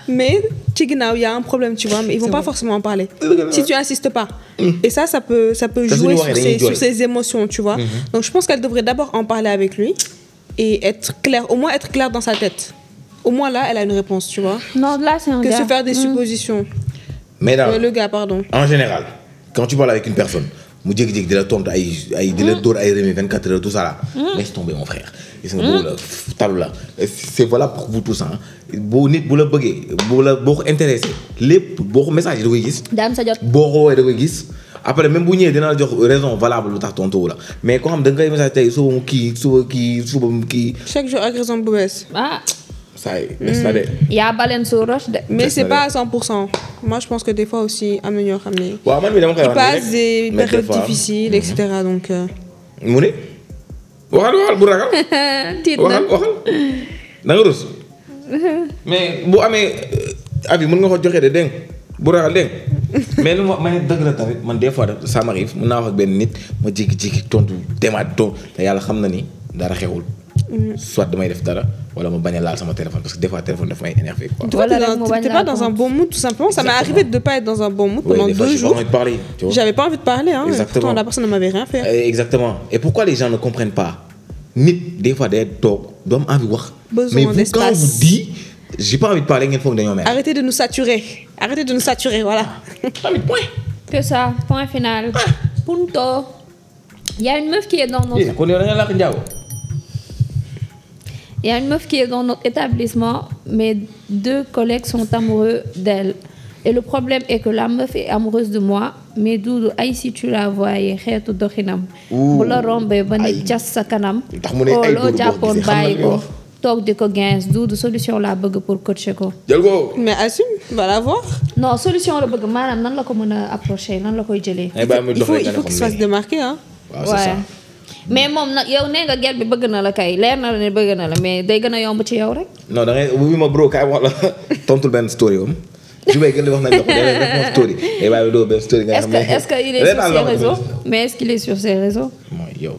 Mais, Chiginao, il y a un problème, tu vois, mais ils vont pas forcément en parler. Si tu insistes pas. Et ça peut jouer sur ses émotions, tu vois. Donc, je pense qu'elle devrait d'abord en parler avec lui et être claire, au moins être claire dans sa tête. Au moins là, elle a une réponse, tu vois. Non, là, c'est un Que gars. se faire des suppositions. mais daal Le gars, pardon. en général quand tu parles avec une personne mu jékki-jékki di la tontu ay di la dóor ay remis 24 heures tout ça là. laisse tomber mon frère. gis nga boobu la talu la c'est voilà pour vous tous hein. boo nit bu la bëggee boo ko intéressé lépp boo ko message da koy gis. Dame sa jot. boo ko woowee da koy gis après même bu ñëwee dina la jox raison valable lu tax tontu la mais koo xam da nga koy message tey suba mu kii suba mu kii. Chaque jour, ak raison bu bees. Ah, ça y est ça de. il y a baleine sur roche de... Mais c'est pas à 100%. Moi, je pense que des fois aussi, am na ñoo xam ne. waaw man mii dama koy Ils wax passent des mais périodes des fois- difficiles, etc. Donc. mu ne. waxal bu ragal. tiit na. waxal da nga rus. mais bu amee avis mën nga ko joxe de dégg bu ragal dégg mais lu ma dëgg la tamit man des fois ça m'arrive mën naa wax ak benn nit ma jékki-jékki tontu demaat tontu te yàlla xam na ni dara xewul. soit damay def dara wala ma bañ a laal sama téléphone parce que des fois téléphone daf may énervé quoi. Tu vois, Voilà, rek mu bañ t'es laa pas dans un bon mood, tout simplement. Ça m'est Exactement. arrivé de ne pas être dans un bon mood Oui, pendant des fois, 2 j'ai pas jours. envie de parler, tu vois. J'avais pas envie de parler, hein. Exactement. Pourtant, la personne ne m'avait rien fait. Exactement et pourquoi les gens ne comprennent pas nit des fois day toog doo am envie wax. Besoin mais vous, quand d'espace. vous dit j'ai pas envie de parler ngeen foog dañoo mer. Arrêtez de nous saturer. Arrêtez de nous saturer, voilà. tamit point. Que ça, point final. Punto. Il y a une meuf qui est dans notre... kon yow da nga làkk njaago. Il y a une meuf qui est dans notre établissement, mes 2 collègues sont amoureux d'elle. Et le problème est que la meuf est amoureuse de moi, mais Doudou, ay si tu la voyais, xeetu doxinam. Bu la rombee ba ne cas sa kanam. Tax mu ne ay loo Doudou boo jàppoon gisee xam na bàyyi li ko. wax. Toog di ko gains. Doudou, solution laa bëgg pour coacher ko. jël ko. Mais assume, va la voir. Non, solution la bëgg maanaam nan la ko mën a approcher, nan la koy jëlee. ay bàyyi muy Il dox faut, rek il nga faut ne qu'il se xam fasse ne. démarquer, hein. waaw c'est ça. mais moom nag yow nee nga gel bi bëgg na la kay leer na la ne bëgg na la mais day gën a yomb ci yow rek. non da ngay bu ma bro kaay wax la tontul benn story am. Jubay gën di wax nañ la ko day def mon story. day bàyyi doo benn story nga xam ne. Est-ce que il est sur ses réseaux mais est-ce qu'il est sur ses réseaux. mooy yow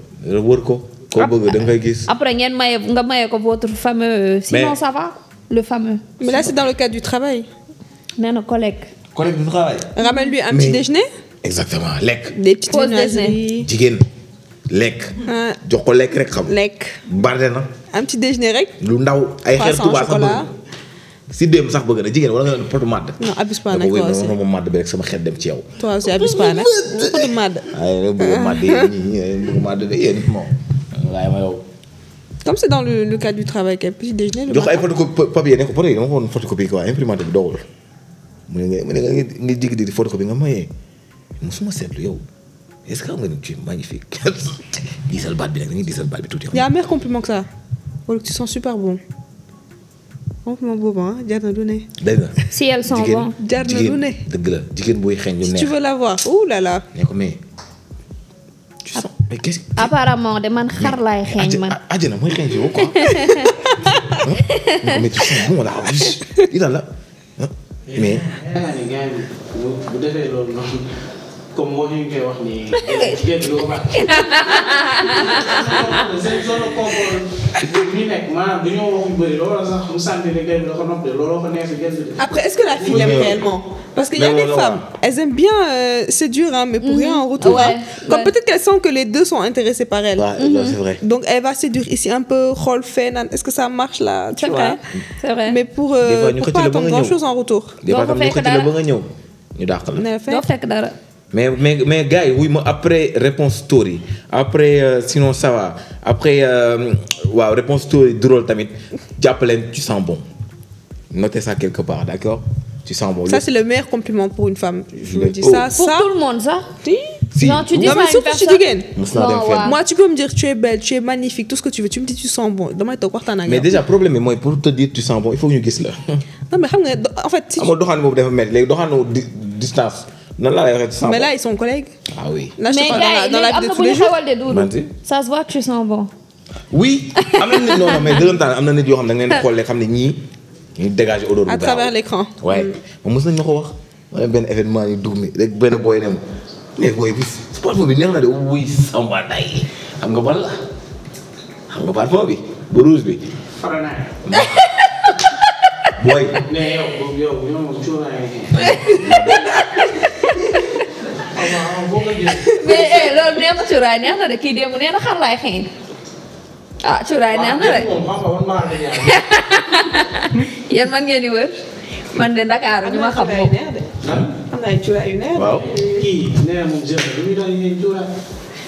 wër ko. koo bëgg da nga koy gis. Après ngeen maye nga maye ko votre fameux. sinon Mais- ça va le fameux. Mais là, c'est dans le cadre du travail. nee na collègue. collègue du travail. Ramène-lui un Mais- petit déjeuner, exactement lekk. des petites Pause viennoiseries. jigéen lekk. Ah, jox ko lekk rek xam. lekk. barde na Un petit déjeuner rek. lu ndaw ay xeer Croissant, tubaab sax chocolat. bëgg. si démb sax bëgg na jigéen wala nga potu màdd. Non, abuse pas da nag ko wéy toi aussi. ma màdd bi rek sama xel dem ci yow. Toi aussi, abuse pas nag. Beaucoup de mad. waaye nag bëgg màdd yéen ñii bëgg màdd de yéen moom. waaye ma yow. Comme c'est dans le cadre du travail, quel petit déjeuner le jox ay matin. photocopie papier ne ko poto yi dama ko woon photocopie quoi imprimante bi doxul. mu ne nga jigi di photocopie nga mayee musuma seetlu yow est-ce que xam nga ni tu es magnifique. diisal baat bi nag dañuy diisal baat bi tuuti. Il y a un meilleur compliment que ça. Oh, tu sens super bon. Compliment boobu, hein. Jar na lu ne. dégg nga. si elles sont jigéen bonnes. Jar na lu ne. dëgg la jigéen buy xeeñ lu Si neex. tu veux la voir, ouh là là. ne ko mais. tu sens mais qu'est-ce que. apparemment de man xar laay xeeñ man. àjjana mooy xeeñ ci yow quoi. mais tu sens bon là lii daal la mais. yaakaar ni gars bi bu defee loolu noonu comme wax ñu koy wax ni jigéen bi lu ko baax. seen zone confort bi ñu nekk maanaam dañoo wax yu bëri looloo sax mu sentir ne gars bi da ko noppee looloo ko neex si gën bi. Après, est-ce que la fille l'aime réellement? Parce qu'il y a Mais des voilà. femmes, elles aiment bien, c'est dur, hein, mais pour rien en retour. Ouais, hein. Comme ouais. peut-être qu'elles sentent que les deux sont intéressés par elle. Ouais, non, c'est vrai. Donc elle va séduire ici un peu, rôle fait, est-ce que ça marche là? Tu C'est vois? vrai c'est vrai. Mais pour Des fois, ñu pas xëcc la ba attendre nga ñëw. grand-chose en retour. des fois Doo ko tam ñu fekk xëcc la dara. ba nga ñëw ñu dàq la. ne doo fekk dara. mais gars yi wuy ma après réponse story après sinon ça va après waaw réponse story drôle tamit jàppaleen tu sens bon notez ça quelque part d'accord tu sens bon. Ça c'est le meilleur compliment pour une femme. Je me dis Oh. ça. Pour tout le monde ça. Si. Genre tu dis Non ça mais à une surtout ci personne. jigéen. mës naa dem Non, fenn. waaw. Moi tu peux me dire tu es belle, tu es magnifique, tout ce que tu veux. Tu me dis tu sens bon. damay toog waxtaan ak mais yow. déjà problème bi mooy pour te dire tu sens bon il faut que ñu gis la. Non mais xam nga en fait. si- xam nga doxaan boobu dafa métti léegi doxaanu distance nan laa lay waxee tu sens Mais bon. là ils sont collègues. ah oui. Là je te Mais parle gars yi dans la léegi vie am de na tous bu les ñu jours. xewal de Doudou. Manti. Ça se voit que tu sens bon. oui am na nit non non mais dëggantaan am na nit yoo xam ne da nga leen di xool rek xam ne ñii ñu dégage odeur bu À gaaw. travers l'écran. waaye moom mos nañ ma ko wax ma dem benn événement yu dugg mi rek benn booy dem mais booy bi parfum bi neex na de wuy samba day xam nga ban la xam nga parfum bi bu rouge bi Fara naa. booy mais yow moom cuuraay boo ko jëlee. mais loolu neex na cuuraay neex na de kii démb nee na xar laay xeeñ. ah cuuraay neex na de. yéen man ngeen di wër man de Dakar ñu ma xam moom. am na ay cuuraay yu neex. waaw kii nee na moom jël lu muy doon yéen cuuraay.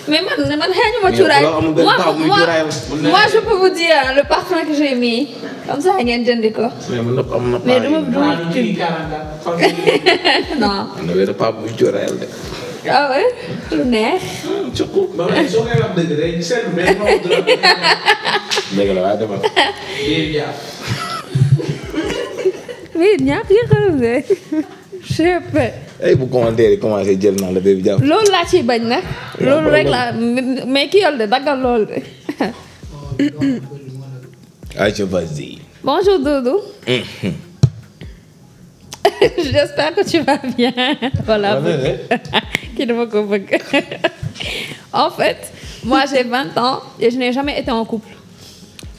mais man xeeñu ma cuuraay. loolu amul benn taw muy cuuraay la. moi je peux vous dire le parfum que j'ai mis comme ça ngeen jëndi ko. mais man am na mais duma maa ngi kii 44. non. am na benn paa buy cuuraayal de ah ouais lu neex. cuqu ba pare soo koy wax dëgg rek seetlu benn moom dëgg la waaye demal mais ñàkk yi xam ne je sais ay bu commentaire yi commencé jël naa la Bébé Diaw loolu laa ciy bañ nag. loolu rek laa mais ki yol de daggal loolu de. ayca vas-y Bonjour Doudou. J'espère que tu vas bien. Voilà. Qui ne veut pas. En fait, moi j'ai 20 ans et je n'ai jamais été en couple.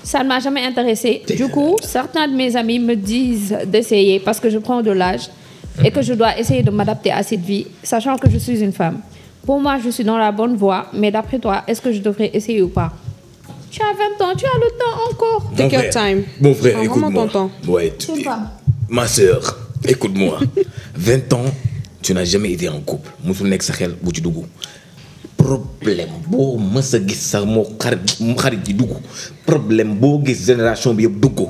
Ça ne m'a jamais intéressée. Du coup, certains de mes amis me disent d'essayer parce que je prends de l'âge et que je dois essayer de m'adapter à cette vie, sachant que je suis une femme. Pour moi, je suis dans la bonne voie, mais d'après toi, est-ce que je devrais essayer ou pas? Tu as 20 ans, tu as le temps encore. Take your time. Mon frère, Prends vraiment écoute-moi. ton temps. Ouais, C'est une femme. ma sœur, écoute-moi. 20 ans, tu n'as jamais été en couple. Musul nekk sa xel bu ci dugg. Problème boo mës a gis sax moo xarit yi dugg. Problème boo gis génération bi yëpp dugg.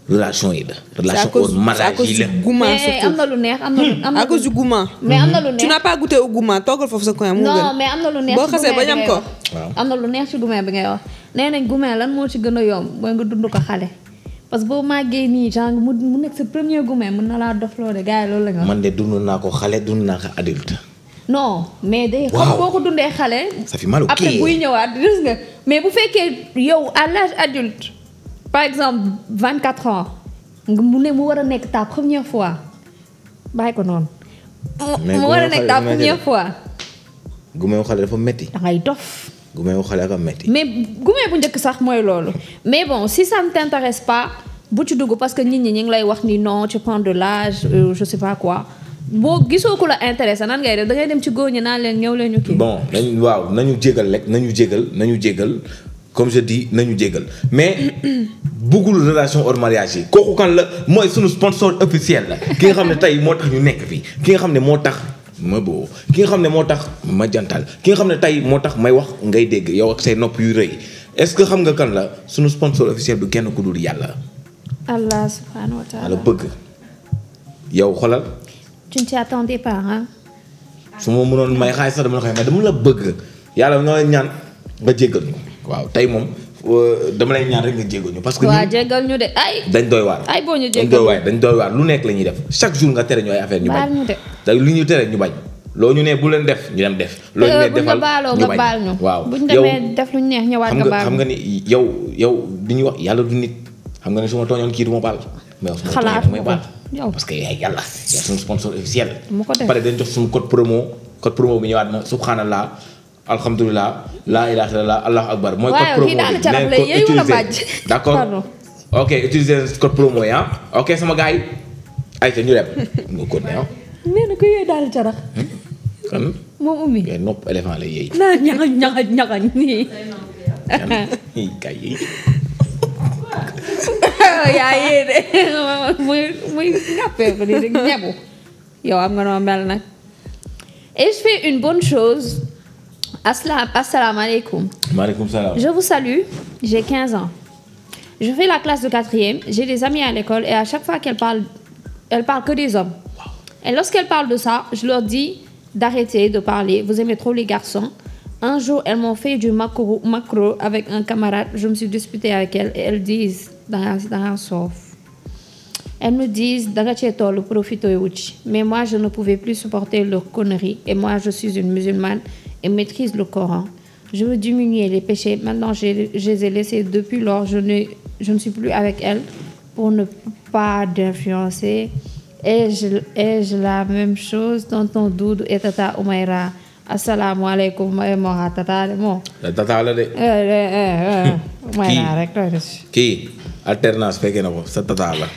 Relation yi la. Relation hors mariage yi la. gourmand Mais surtout. am na lu neex am na lu am na À cause du gourmand. mais am na lu Tu neex n'as pas goûté au gourmand toogal foofu sa coin moo non gën. mais am na lu neex boo ci xasee gourmet ba bi ñam ngay ko. wax. am na lu neex ci gourmet bi ngay wax nee nañ gourmet lan moo ci gën a yomb mooy nga dund ko xale parce que boo màggee nii genre mu nekk sa premier gourmet mën na laa dofloo de gars yi loolu la nga wax. Man de dund naa ko xale dund naa ko adulte. non mais day Waaw. xam boo ko dundee xale. Ça fait mal au après cœur. buy ñëwaat gis nga mais bu fekkee yow à l'âge adulte par exemple 24 ans nga mu war a nekk ta première fois bàyyi ko noonu. Mais mu war a gourmet nekk ta xale première fois Gumeewu xale dafa metti. da ngay dof. Gumeewu xale dafa metti. mais gourmet bu njëkk sax mooy loolu mais bon si ça ne t'intéresse pas bu ci dugg parce que nit ñi ñu ngi lay wax ni non tu prends de l'âge je sais pas quoi boo gisoo ku la intéressé nan ngay def da ngay dem ci góor ñi naan leen ñëw leen ñu kii. Bon nañu jégal rek nañu jégal comme je dis nañu jégal mais bëggul relation hors mariage yi kooku kan la mooy sunu sponsor officiel la ki nga xam ne tey moo tax ñu nekk fii ki nga xam ne moo tax ma boo ki nga xam ne moo tax ma jantal ki nga xam ne tey moo tax may wax ngay dégg yow ak say nopp yu rëy est-ce que xam nga kan la sunu sponsor officiel du kenn ku dul yàlla. Allah subhanahu wa ta'ala. la bëgg yow xolal tu ne t'y attendais pas hein. su ma mënoon may xaalis sax dama la koy may dama la bëgg yàlla nga lay ñaan nga jéggal ñu waaw tey moom dama lay ñaan rek nga jéggal ñu parce que waa ñun jéggal ñu de ay. dañ doy waar ay boo ñu dañ jéggal doy waar lu nekk la ñuy def chaque jour nga tere ñu ay affaire ñu baal bañ ñu de. te li ñu tere ñu bañ loo ñu ne bu leen def ñu dem def loo ñu ne buñ la defal baaloo ñu nga bañ baal ñu. waaw buñ yow demee def lu ñu neex ñëwaat nga baal xam nga ni yow di ñuy wax yàlla du nit xam nga ne su ma tooñoon kii du ma baal mais su ma tooñee Xalaat damay ko. baal Yow. parce que yaay yàlla yaay suñu sponsor officiel mu ko def. pare dañ jox suñu code promo bi ñëwaat na subhanallah alhamdulilah laa ilaaha illallah allahu akbar mooy code waaw promo kii daanu bi carab nee lay ko yéey wala utiliser bàjj. d'accord Pardon. ok utiliser code promo yi ah ok sama gars yi ay te ñu dem nga ko ne ah nee na ko yooyu daal carax kan moom ummi. ngay nopp éléphant la yéey naa ñaxa nii. kan kay yi yaa yee de muy ngàppee ko di rek ñebu. yow am nga noo mel nag. Et je fais une bonne chose. Assalamu alaikum. Maaleykum salaam. Je vous salue, j'ai 15 ans. Je fais la classe de 4e, j'ai des amis à l'école et à chaque fois qu'elle parle que des hommes. Et lorsqu'elle parle de ça, je leur dis d'arrêter de parler, vous aimez trop les garçons. Un jour, elles m'ont fait du macro avec un camarade, je me suis disputée avec elles et elles disent, elles me disent, mais moi je ne pouvais plus supporter leurs conneries et moi je suis une musulmane et maîtrise le Coran. Je veux diminuer les péchés. Maintenant, je les ai laissés depuis lors. Je ne suis plus avec elles pour ne pas d'influencer. Ai-je la même chose, tonton Doudou et tata Oumaira. Assalamu alaikum, tata tata la de. Oumaira rek kii alternance fekkee na ko sa tata la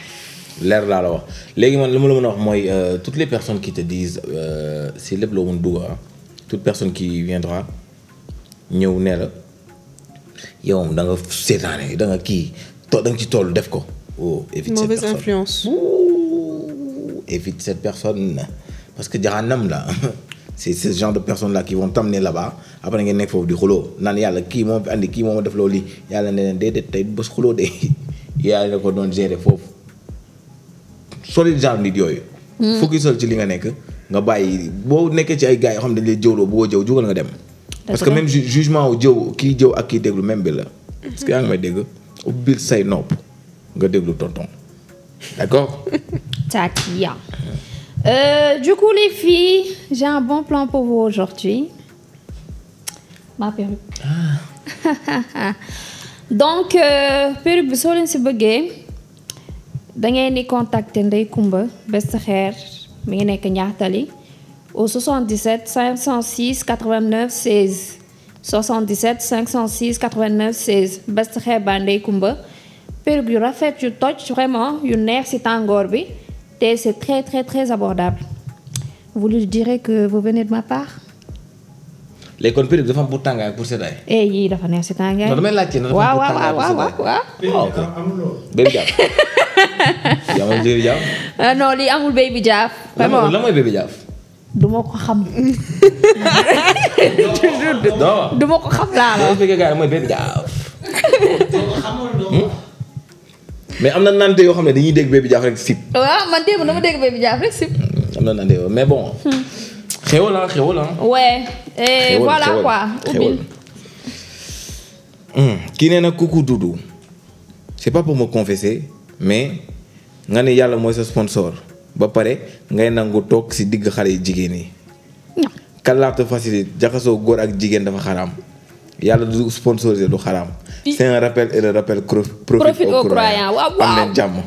leer laa la wax léegi man li ma la mën a wax mooy toutes les personnes qui te disent si lépp loo mën dugg toute personne qui viendra ñëw ne la yow da nga seetaane da nga kii da nga ci toll def ko. Oh, évite mauvaise cette personne. influence. Évite cette personne parce que jahannam la c'est ce genre de personnes là qui vont t'amener là-bas après ngeen nekk foofu di xuloo naan yàlla kii moom fi andi kii moom def loolu lii yàlla ne leen déedéet tey bés xuloo de yàlla ko doon gérer foofu soli genre nit yooyu. focusal ci li nga nekk nga bàyyi boo nekkee ci ay gars yoo xam ne dañ lay jëwloo boo jëw jugal nga dem. parce que même jugement wu jëw kii jëw ak kii déglu même bi la. parce que yaa ngi may dégg ubbil say nopp nga déglu tonton d'accord. Takia. Du coup, les filles, j'ai un bon plan pour vous aujourd'hui. Ma perruque. Donc, perruque bi soo leen si bëggee da ngeen di contacter Ndeye Coumba Best Hair mi ngi nekk Ñaatali au 77 506 89 16 77 506 89 16 Best Hair ba Ndeye Coumba perruque yu rafet yu toj vraiment yu neex si tàngoor bi te c'est très très très abordable. Vous lui direz que vous venez de ma part. léegi kon perruque dafa am pour tàngaay ak pour seddaay. yii dafa neex si tàngaay. non damay laajte na dafa am pour tàngaay ak pour seddaay. waaw. Baby Jaaf. yaa amul Baby Jaaf. non lii amul Baby Jaaf. vraiment lan mooy Baby Jaaf. du ma ko xam. non du ma ko xam laa la. expliqué gars yi mooy Baby Jaaf. mais am na nante yoo xam ne dañuy dégg Baby Jaaf rek sip. waaw man démb dama dégg Baby Jaaf rek sip. am na nante yoo mais bon. xewal la. ouais et voilà quoi. ubbil. kii nee na coucou Doudou c'est pas pour me confesser mais nga ne yàlla mooy sa sponsor ba pare ngay nangu toog si digg xale yi jigéen yi. kàllaate facilité jaxasoo góor ak jigéen dafa xaraam yàlla du sponsorisé du xaraam. c'est un rappel et le rappel profite aux croyants. waaw am leen jàmm.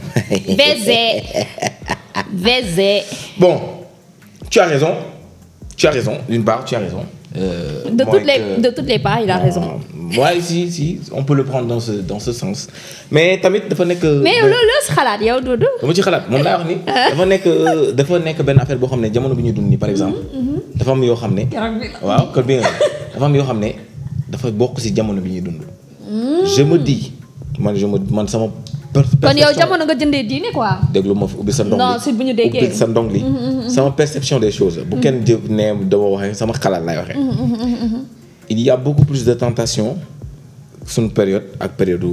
Vézé. Bon, tu as raison d'une part tu as raison. De toutes les parts il a raison. Ouais, si on peut le prendre dans ce sens mais tamit dafa nekk. mais loolu si xalaat yow Doudou. dama ci xalaat moom laa wax ni. dafa nekk benn affaire boo xam ne jamono bi ñu dund nii par exemple. dafa am yoo xam ne. waaw kon bi nga dafa am yoo xam ne dafa bokk ci jamono bi ñuy dund. je me dis man sama. kon yow jamono nga jëndee diine quoi. déglu ma fi ubbi sa ndong li non si bu ñu déggee ubbi sa ndong li. sama perception des choses. bu kenn jëf ne dama waxee sama xalaat lay waxee. il y a beaucoup plus de tentation suñu période ak période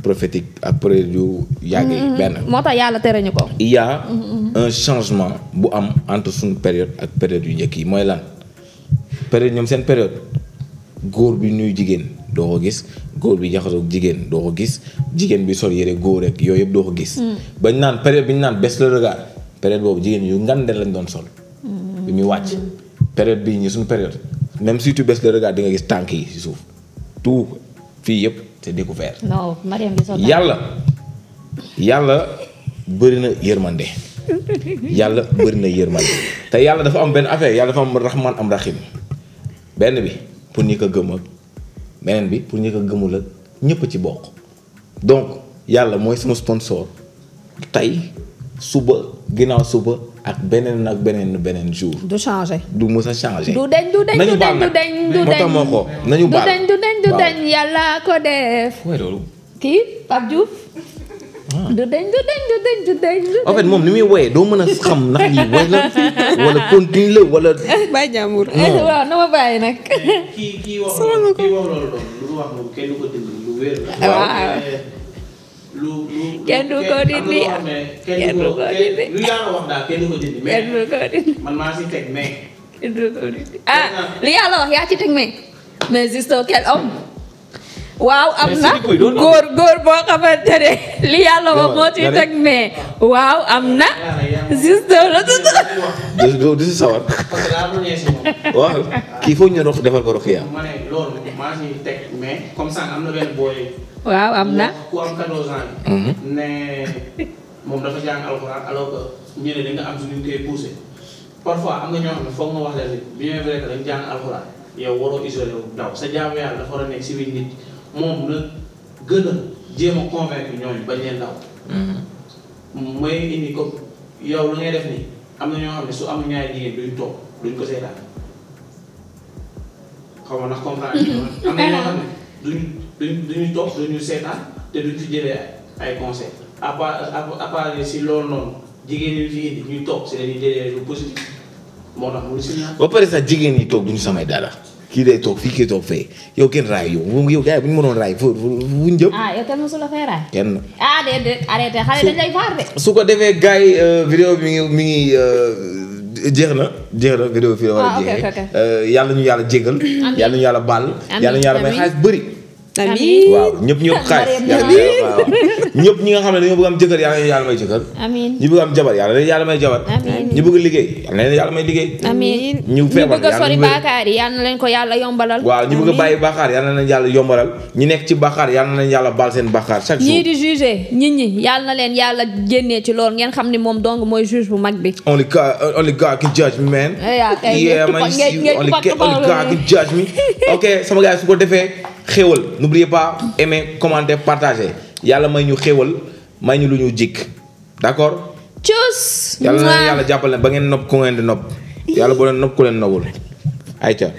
prophétique ak période yu yàgg yi benn. moo tax yàlla tere ñu ko. il y a un changement bu am entre suñu période ak période yu njëkk yi mooy lan période ñoom seen période góor bi nuy jigéen doo ko gis góor bi jaxasoo jigéen doo ko gis jigéen bi sol yére góor rek yooyu yëpp doo ko gis. bañ naan période bi ñu naan baisse le regard période boobu jigéen yu ngande lañ doon sol. bi muy wàcc période bii ñu suñu période même si tu baisses le regard di nga gis tànk yi ci suuf tout fii yëpp c'est découvert. non Mariam bi sol yàlla bëri na yërmande. yàlla bëri na yërmande te yàlla dafa am benn affaire yàlla dafa am rahman am rahim benn bi pour ñi ko gëm ak beneen bi pour ñi ko gëmul ak ñëpp ci bokk donc yàlla mooy sama sponsor tey suba ginnaaw suba ak beneen jour. du changer. du mës a changer. du deñ nañu baal nag moo tax moo ko nañu baal du deñ yàlla ko def. waaye loolu. kii Pape Diouf. du dañ. en fait moom ni muy woyee doo mën a xam ndax lii woy la wala continue la wala. bàyyi jàmbur. waaw na ma bàyyi nag. kii wax loolu doon lu wax moom kenn du ko dindi lu wér la. waaw. kenn du ko dindi kenn du ko dindi lu yàlla wax daal kenn du ko dindi. kenn du ko dindi. man maa si teg mais. kenn du ko dindi li yàlla wax yaa ci teg mais juste quel homme. waaw am na góor boo xamante ne li yàlla wax moo ci teg mais waaw am na juste la tudd. du si sawar. parce que daa am lu ñeesi moom. waaw kii foog ñu defal ko Rokhaya. ma ne loolu maa si teg mais comme ça am na benn booy. waaw am na. ku am 14 ans. ne moom dafa jàng alxuraan alors que ñu ne da nga am suñu koy poussé parfois am na ñoo xam ne foog nga wax leen bien vrai que dañ jàng alxuraan yow waroo isolé wu daw sa jaamu yàlla dafa war a nekk si biir nit moom na gën a jéem a convaincre ñooñu bañ leen daw. mooy indi comme yow lu ngay def nii am na ñoo xam ne su am ñaari jigéen duñ toog duñ ko seetaan xaw ma ndax comprendre am na ñoo xam ne duñu toog duñu seetaan te duñ fi jëlee ay conseils à part si loolu noonu jigéen ñi fi indi ñuy toog si dañuy jëlee lu positif moo tax mu si ñaan. ba pare sax jigéen ñi toog duñu samay dara kii day toog fii kii toog fee yow kenn raay yow gars yi bu ñu mënoon raay fu ñu jëm. yow kenn mosu la fay raay. kenn. déedéet arrêté xale dañ lay faar de. su ko defee gars yi vidéo bi mi ngi jeex na vidéo fii la war a jeexee. yàlla ñu yàlla jégal. yàlla ñu yàlla baal. yàlla ñu yàlla may xaalis bëri. amiin waaw ñëpp xaalis ñëpp ñi nga xam ne dañoo bëgg am jëkkër yàlla na yàlla may jëkkër. amiin ñi bëgg am jabar yàlla na yàlla may jabar. amiin ñi bëgg liggéey yàlla na yàlla may liggéey. amiin ñu feebar bëgg a sori baakaar yi yàlla na leen ko yàlla yombalal. waaw ñi bëgg a bàyyi baakaar yàlla na leen yàlla yombalal ñi nekk ci baakaar yàlla na leen yàlla baal seen baakaar chaque jour. ñii di jugé nit ñi yàlla na leen yàlla génnee ci loolu ngeen xam ni moom dong mooy juge bu mag bi. only God can judge me man. yeah man only God can judge me. ok sama gars su ko defee xéewal n'oubliez pas aimer commenter partager yàlla may ñu xéewal may ñu lu ñu jikk d'accord. tchuss. yàlla na yàlla jàppale ba ngeen nopp ku ngeen di nopp yàlla boo leen nopp ku leen nobul ayca.